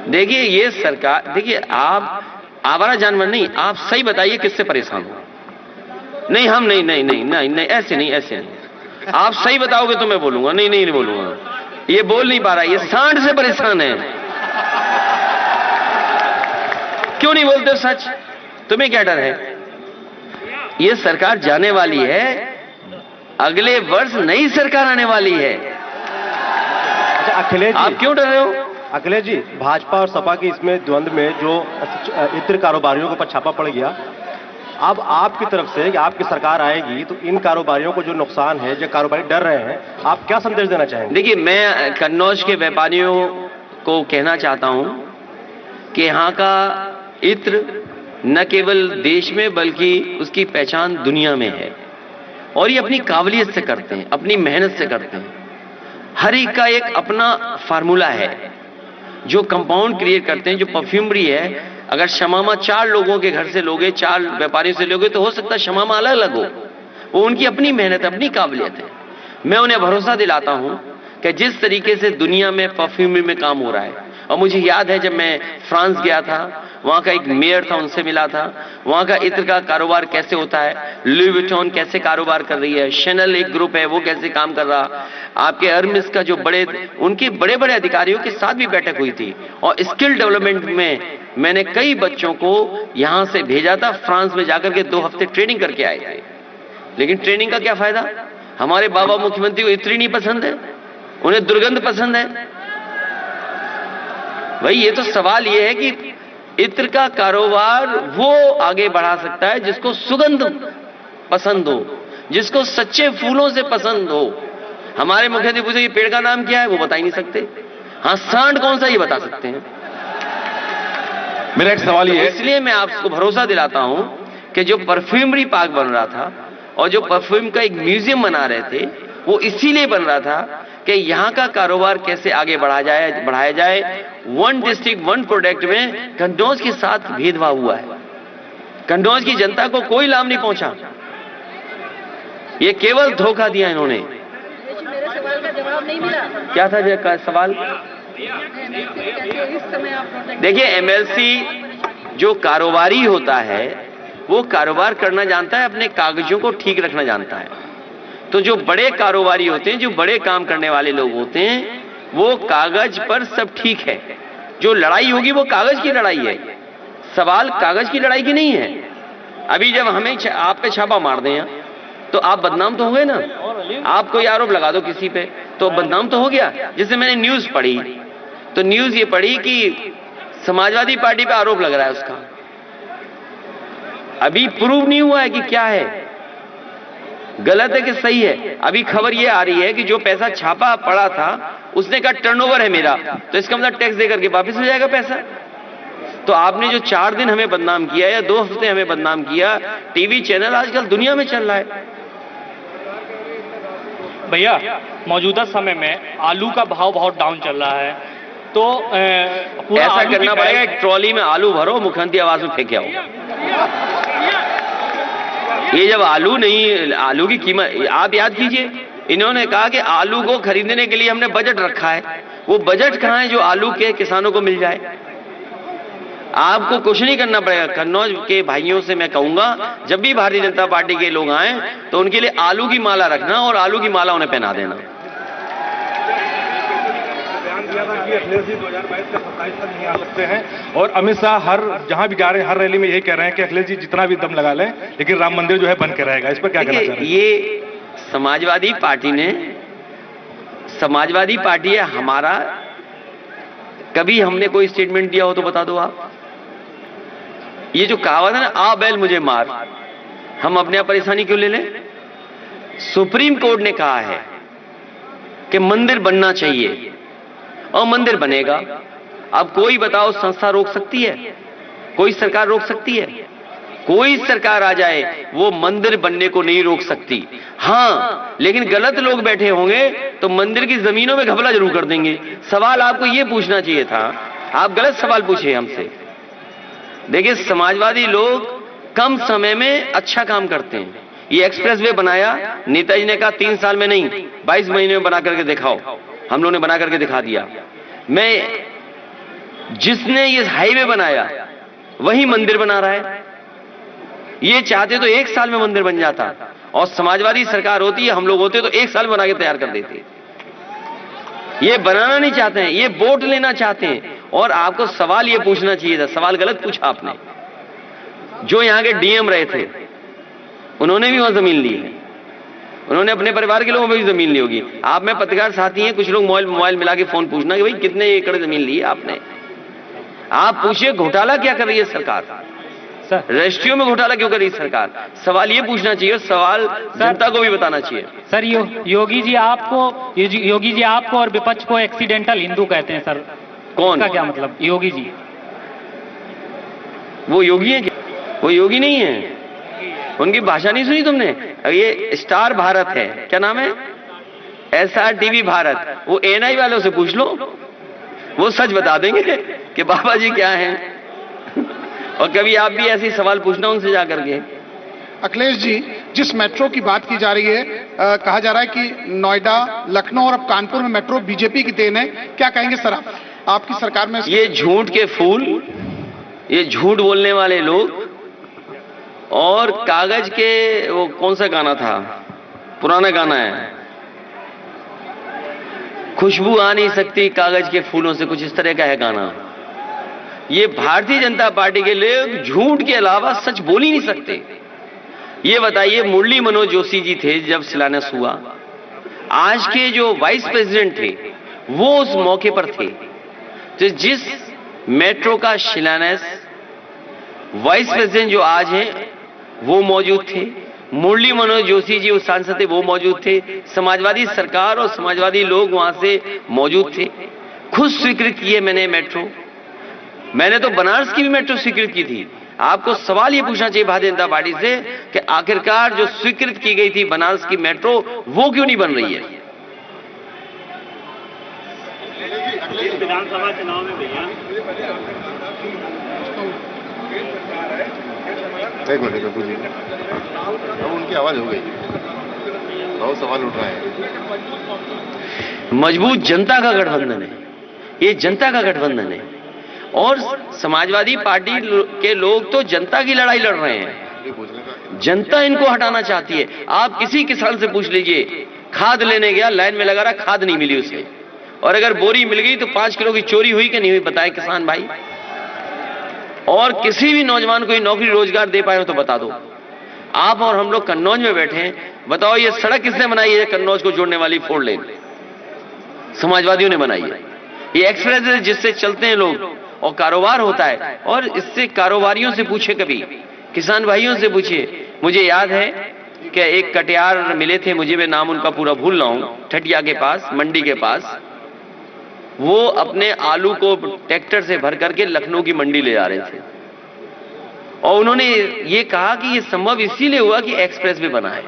देखिए ये सरकार, देखिए आप आवारा जानवर नहीं, आप सही बताइए किससे परेशान हो? नहीं हम नहीं नहीं नहीं नहीं नहीं ऐसे नहीं, ऐसे नहीं। आप सही बताओगे तो मैं बोलूंगा। नहीं नहीं नहीं बोलूंगा। ये बोल नहीं पा रहा, ये सांड से परेशान है। क्यों नहीं बोलते सच? तुम्हें क्या डर है? ये सरकार जाने वाली है, अगले वर्ष नई सरकार आने वाली है। अच्छा अखिलेश जी, आप क्यों डर रहे हो? अखिलेश जी, भाजपा और सपा की इसमें द्वंद्व में जो इत्र कारोबारियों के ऊपर छापा पड़ गया, अब आपकी तरफ से आपकी सरकार आएगी तो इन कारोबारियों को जो नुकसान है, जो कारोबारी डर रहे हैं, आप क्या संदेश देना चाहेंगे? देखिए, मैं कन्नौज के व्यापारियों को कहना चाहता हूं कि यहाँ का इत्र न केवल देश में बल्कि उसकी पहचान दुनिया में है, और ये अपनी काबिलियत से करते हैं, अपनी मेहनत से करते हैं। हर एक का एक अपना फार्मूला है जो कंपाउंड क्रिएट करते हैं, जो परफ्यूमरी है। अगर शमामा 4 लोगों के घर से लोगे, 4 व्यापारियों से लोगे तो हो सकता है शमामा अलग अलग हो। वो उनकी अपनी मेहनत, अपनी काबिलियत है। मैं उन्हें भरोसा दिलाता हूं कि जिस तरीके से दुनिया में परफ्यूमरी में काम हो रहा है, और मुझे याद है जब मैं फ्रांस गया था, वहां का एक मेयर था, उनसे मिला था, वहां का इत्र का कारोबार कैसे होता है, लुई विटॉन कैसे कारोबार कर रही है, शैनल एक ग्रुप है वो कैसे काम कर रहा, आपके हर्मेस का जो उनके बड़े बड़े अधिकारियों के साथ भी बैठक हुई थी। और स्किल डेवलपमेंट में मैंने कई बच्चों को यहां से भेजा था, फ्रांस में जाकर के 2 हफ्ते ट्रेनिंग करके आए थे। लेकिन ट्रेनिंग का क्या फायदा? हमारे बाबा मुख्यमंत्री को इत्री नहीं पसंद है, उन्हें दुर्गंध पसंद है। भाई ये तो सवाल ये है कि इत्र का कारोबार वो आगे बढ़ा सकता है जिसको सुगंध पसंद हो, जिसको सच्चे फूलों से पसंद हो। हमारे मुख्यमंत्री पूछे ये पेड़ का नाम क्या है, वो बता ही नहीं सकते। हाँ, सांड कौन सा ये बता सकते हैं। मेरा एक सवाल ये है, इसलिए मैं आपको भरोसा दिलाता हूं कि जो परफ्यूमरी पार्क बन रहा था और जो परफ्यूम का एक म्यूजियम बना रहे थे, वो इसीलिए बन रहा था कि यहां का कारोबार कैसे आगे बढ़ाया जाए। वन डिस्ट्रिक्ट वन प्रोडक्ट में कन्नौज के साथ भेदभाव हुआ है। कन्नौज की जनता को कोई लाभ नहीं पहुंचा, ये केवल धोखा दिया इन्होंने। मेरे सवाल का जवाब नहीं मिला। क्या था सवाल? देखिए, एमएलसी जो कारोबारी होता है वो कारोबार करना जानता है, अपने कागजों को ठीक रखना जानता है। तो जो बड़े कारोबारी होते हैं, जो बड़े काम करने वाले लोग होते हैं, वो कागज पर सब ठीक है। जो लड़ाई होगी वो कागज की लड़ाई है, सवाल कागज की लड़ाई की नहीं है। अभी जब हमें आप पे छापा मार दें तो आप बदनाम तो हो गए ना। आप कोई आरोप लगा दो किसी पे तो बदनाम तो हो गया। जैसे मैंने न्यूज पढ़ी तो न्यूज ये पढ़ी कि समाजवादी पार्टी पे आरोप लग रहा है उसका, अभी प्रूव नहीं हुआ है कि क्या है, गलत है कि सही है। अभी खबर ये आ रही है कि जो पैसा छापा पड़ा था उसने कहा टर्नओवर है मेरा, तो इसका मतलब टैक्स देकर के वापस हो जाएगा पैसा। तो आपने जो 4 दिन हमें बदनाम किया या 2 हफ्ते हमें बदनाम किया, टीवी चैनल आजकल दुनिया में चल रहा है। भैया, मौजूदा समय में आलू का भाव बहुत डाउन चल रहा है, तो ऐसा करना पड़ेगा, एक ट्रॉली में आलू भरो, मुख्यमंत्री आवास में फेंके आओ। ये जब आलू नहीं, आलू की कीमत आप याद कीजिए, इन्होंने कहा कि आलू को खरीदने के लिए हमने बजट रखा है। वो बजट कहां है जो आलू के किसानों को मिल जाए? आपको कुछ नहीं करना पड़ेगा। कन्नौज के भाइयों से मैं कहूंगा, जब भी भारतीय जनता पार्टी के लोग आए तो उनके लिए आलू की माला रखना और आलू की माला उन्हें पहना देना। अखिलेश जी 2022 का 27 तक नहीं आ सकते हैं, और अमित शाह जहां भी जा रहे हैं हर रैली में यही कह रहे हैं कि अखिलेश जी जितना भी दम लगा लें लेकिन राम मंदिर जो है बन के रहेगा। इस पर क्या कहना चाह रहे हैं? ये समाजवादी पार्टी है हमारा, कभी हमने कोई स्टेटमेंट दिया हो तो बता दो आप। ये जो कहावत है ना, आ बैल मुझे मार, हम अपने आप परेशानी क्यों ले लें? सुप्रीम कोर्ट ने कहा है कि मंदिर बनना चाहिए और मंदिर बनेगा। अब कोई बताओ संस्था रोक सकती है? कोई सरकार रोक सकती है? कोई सरकार आ जाए वो मंदिर बनने को नहीं रोक सकती। हाँ, लेकिन गलत लोग बैठे होंगे तो मंदिर की जमीनों में घपला जरूर कर देंगे। सवाल आपको ये पूछना चाहिए था, आप गलत सवाल पूछे हमसे। देखिए, समाजवादी लोग कम समय में अच्छा काम करते हैं। ये एक्सप्रेसवे बनाया, नेताजी ने कहा 3 साल में नहीं 22 महीने में बना करके दिखाओ। हम लोगों ने बना करके दिखा दिया। जिसने ये हाईवे बनाया वही मंदिर बना रहा है। ये चाहते तो 1 साल में मंदिर बन जाता, और समाजवादी सरकार होती है, हम लोग होते तो 1 साल में बना के तैयार कर देते। ये बनाना नहीं चाहते हैं, ये वोट लेना चाहते हैं। और आपको सवाल ये पूछना चाहिए था, सवाल गलत पूछा आपने। जो यहां के डीएम रहे थे उन्होंने भी वहां जमीन ली है, उन्होंने अपने परिवार के लोगों में भी जमीन ली होगी। आप में पत्रकार साथी हैं, कुछ लोग मोबाइल मिला के फोन पूछना कि भाई कितने एकड़ जमीन ली है आपने। आप पूछिए घोटाला क्या कर रही है सरकार, रजिस्ट्रियों में घोटाला क्यों कर रही है सरकार? सवाल ये पूछना चाहिए, सवाल जनता को भी बताना चाहिए। सर, योगी जी आपको और विपक्ष को एक्सीडेंटल हिंदू कहते हैं सर। कौन? का क्या मतलब? योगी जी। वो योगी है क्या? वो योगी नहीं है। उनकी भाषा नहीं सुनी तुमने? ये स्टार भारत है, क्या नाम है? SRTV भारत। वो NI वालों से पूछ लो, वो सच बता देंगे कि बाबा जी क्या हैं। और कभी आप भी ऐसे सवाल पूछना उनसे जाकर के। अखिलेश जी, जिस मेट्रो की बात की जा रही है, कहा जा रहा है कि नोएडा, लखनऊ और अब कानपुर में मेट्रो बीजेपी की देन है, क्या कहेंगे सर आप? आपकी सरकार में ये झूठ के फूल, ये झूठ बोलने वाले लोग, और कागज के वो कौन सा गाना था, पुराना गाना है, खुशबू आ नहीं सकती कागज के फूलों से, कुछ इस तरह का है गाना। ये भारतीय जनता पार्टी के लोग झूठ के अलावा सच बोल ही नहीं सकते। ये बताइए, मुरली मनोज जोशी जी थे जब शिलान्यास हुआ, आज के जो वाइस प्रेसिडेंट थे वो उस मौके पर थे। तो जिस मेट्रो का शिलान्यास वाइस प्रेसिडेंट जो आज हैं वो मौजूद थे, मुरली मनोहर जोशी जी उस सांसद थे वो मौजूद थे, समाजवादी सरकार और समाजवादी लोग वहां से मौजूद थे। खुद स्वीकृत किए मैंने मेट्रो, मैंने तो बनारस की भी मेट्रो स्वीकृत की थी। आपको सवाल ये पूछना चाहिए भारतीय जनता पार्टी से कि आखिरकार जो स्वीकृत की गई थी बनारस की मेट्रो वो क्यों नहीं बन रही है। विधानसभा चुनाव में भैया एक मिनट पूछिए, अब उनकी आवाज हो गई, बहुत सवाल उठ रहे हैं। मजबूत जनता का गठबंधन है, ये जनता का गठबंधन है और समाजवादी पार्टी के लोग तो जनता की लड़ाई लड़ रहे हैं, जनता इनको हटाना चाहती है। आप किसी किसान से पूछ लीजिए, खाद लेने गया, लाइन में लगा रहा, खाद नहीं मिली उसे, और अगर बोरी मिल गई तो 5 किलो की चोरी हुई कि नहीं हुई, बताए किसान भाई। और किसी भी नौजवान को नौकरी रोजगार दे पाए हो तो बता दो। आप और हम लोग कन्नौज में बैठे हैं, बताओ ये सड़क किसने बनाई है? कन्नौज को जोड़ने वाली 4 लेन समाजवादियों ने बनाई है। ये एक्सप्रेस है जिससे चलते हैं लोग और कारोबार होता है, और इससे कारोबारियों से पूछे, कभी किसान भाइयों से पूछिए। मुझे याद है कि एक कटियार मिले थे, मुझे मैं नाम उनका पूरा भूल रहा हूं, ठटिया के पास, मंडी के पास, वो अपने आलू को ट्रैक्टर से भर करके लखनऊ की मंडी ले जा रहे थे और उन्होंने ये कहा कि ये संभव इसीलिए हुआ कि एक्सप्रेस वे बना है।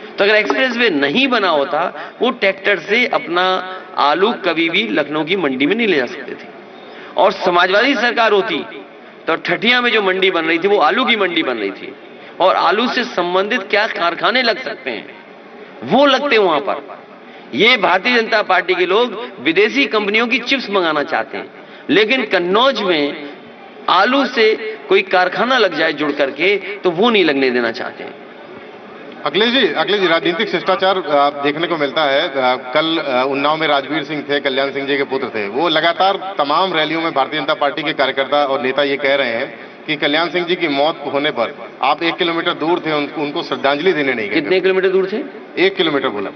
तो अगर एक्सप्रेस वे नहीं बना होता, वो ट्रैक्टर से अपना आलू कभी भी लखनऊ की मंडी में नहीं ले जा सकते थे। और समाजवादी सरकार होती तो ठठिया में जो मंडी बन रही थी वो आलू की मंडी बन रही थी, और आलू से संबंधित क्या कारखाने लग सकते हैं वो लगते वहां पर। ये भारतीय जनता पार्टी के लोग विदेशी कंपनियों की चिप्स मंगाना चाहते हैं, लेकिन कन्नौज में आलू से कोई कारखाना लग जाए जुड़ करके तो वो नहीं लगने देना चाहते हैं। अखिलेश जी, राजनीतिक शिष्टाचार देखने को मिलता है। कल उन्नाव में राजवीर सिंह थे, कल्याण सिंह जी के पुत्र थे, वो लगातार तमाम रैलियों में भारतीय जनता पार्टी के कार्यकर्ता और नेता ये कह रहे हैं कि कल्याण सिंह जी की मौत होने पर आप 1 किलोमीटर दूर थे, उनको श्रद्धांजलि देने नहीं गए। कितने किलोमीटर दूर थे? 1 किलोमीटर बोला।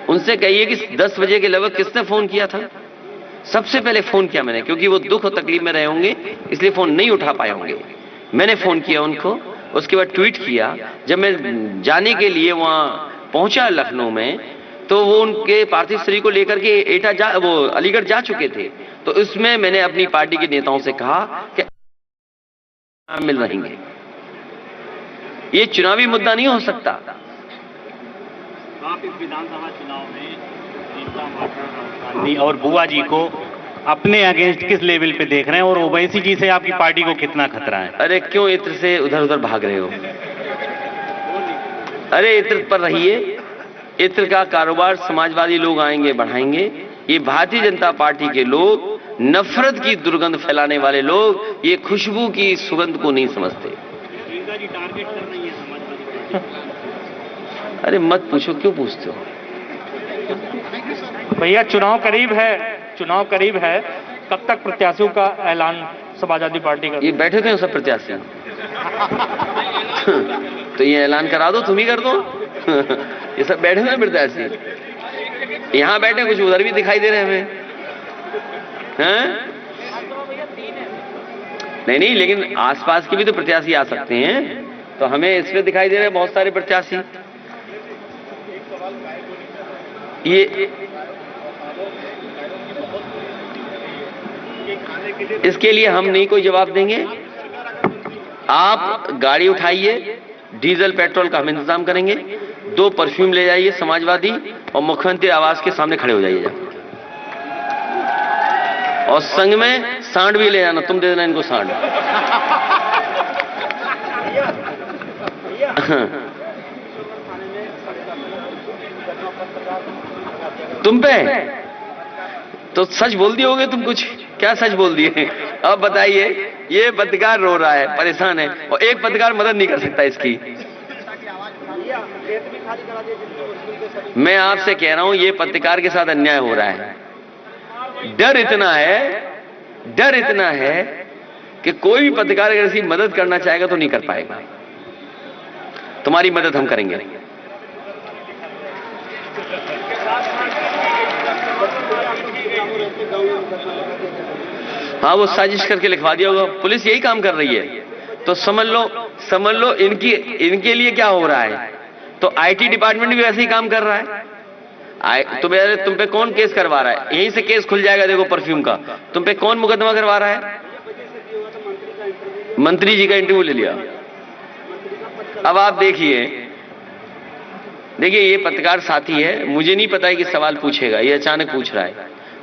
उनसे कहिए कि 10 बजे के लगभग किसने फोन किया था? सबसे पहले फोन किया मैंने, क्योंकि वो दुख और तकलीफ में रहे होंगे इसलिए फोन नहीं उठा पाए होंगे। मैंने फोन किया उनको, उसके बाद ट्वीट किया। जब मैं जाने के लिए वहां पहुंचा लखनऊ में, तो वो उनके पार्थिव शरीर को लेकर के वो अलीगढ़ जा चुके थे। तो इसमें मैंने अपनी पार्टी के नेताओं से कहा कि मिल रहेंगे, ये चुनावी मुद्दा नहीं हो सकता। आप इस विधानसभा चुनाव में गांधी और बुआ जी को अपने अगेंस्ट किस लेवल पे देख रहे हैं, और ओवैसी जी से आपकी पार्टी को कितना खतरा है? अरे क्यों इत्र से उधर उधर भाग रहे हो? अरे इत्र पर रहिए, इत्र का कारोबार समाजवादी लोग आएंगे बढ़ाएंगे। ये भारतीय जनता पार्टी के लोग, नफरत की दुर्गंध फैलाने वाले लोग, ये खुशबू की सुगंध को नहीं समझते। टारगेट कर रही है समाजवादी। अरे मत पूछो, क्यों पूछते हो? भैया चुनाव करीब है, कब तक प्रत्याशियों का ऐलान समाजवादी पार्टी का? ये बैठे थे सब प्रत्याशी तो ये ऐलान करा दो, तुम ही कर दो ये सब बैठे थे प्रत्याशी, यहां बैठे, कुछ उधर भी दिखाई दे रहे हमें, हैं? नहीं, लेकिन आसपास के भी तो प्रत्याशी आ सकते हैं, तो हमें इसमें दिखाई दे रहे हैं बहुत सारे प्रत्याशी। ये इसके लिए हम नहीं कोई जवाब देंगे। आप गाड़ी उठाइए, डीजल पेट्रोल का हम इंतजाम करेंगे, 2 परफ्यूम ले जाइए समाजवादी, और मुख्यमंत्री आवास के सामने खड़े हो जाइए, और संग में सांड भी ले जाना, तुम दे देना इनको सांड तुम पे तो सच बोल दिए होगे तुम, कुछ क्या सच बोल दिए? अब बताइए, ये पत्रकार रो रहा है, परेशान है, और एक पत्रकार मदद नहीं कर सकता इसकी। मैं आपसे कह रहा हूं, ये पत्रकार के साथ अन्याय हो रहा है। डर इतना है कि कोई भी पत्रकार अगर इसकी मदद करना चाहेगा तो नहीं कर पाएगा। तुम्हारी मदद हम करेंगे। हाँ, वो साजिश करके लिखवा दिया होगा। पुलिस यही काम कर रही है, तो समझ लो इनके लिए क्या हो रहा है। तो आईटी डिपार्टमेंट भी वैसे ही काम कर रहा है। तुम पे कौन केस करवा रहा है? यहीं से केस खुल जाएगा। देखो परफ्यूम का तुम पे कौन मुकदमा करवा रहा है? मंत्री जी का इंटरव्यू ले लिया। अब आप देखिए ये पत्रकार साथी है, मुझे नहीं पता है कि सवाल पूछेगा, ये अचानक पूछ रहा है।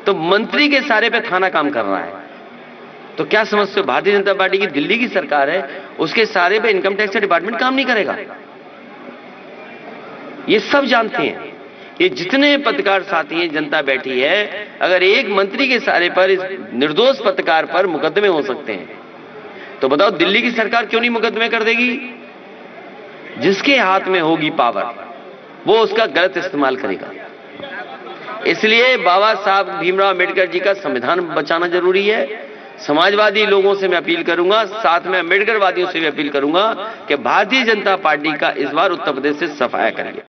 तो मंत्री के सारे पे थाना काम कर रहा है। तो क्या समझते हो, भारतीय जनता पार्टी की दिल्ली की सरकार है, उसके सारे पे इनकम टैक्स डिपार्टमेंट काम नहीं करेगा? ये सब जानते हैं। ये जितने पत्रकार साथी हैं, जनता बैठी है, अगर एक मंत्री के सारे पर, इस निर्दोष पत्रकार पर मुकदमे हो सकते हैं, तो बताओ दिल्ली की सरकार क्यों नहीं मुकदमे कर देगी? जिसके हाथ में होगी पावर, वो उसका गलत इस्तेमाल करेगा। इसलिए बाबा साहब भीमराव अम्बेडकर जी का संविधान बचाना जरूरी है। समाजवादी लोगों से मैं अपील करूंगा, साथ में अम्बेडकर वादियों से भी अपील करूंगा कि भारतीय जनता पार्टी का इस बार उत्तर प्रदेश से सफाया करेंगे।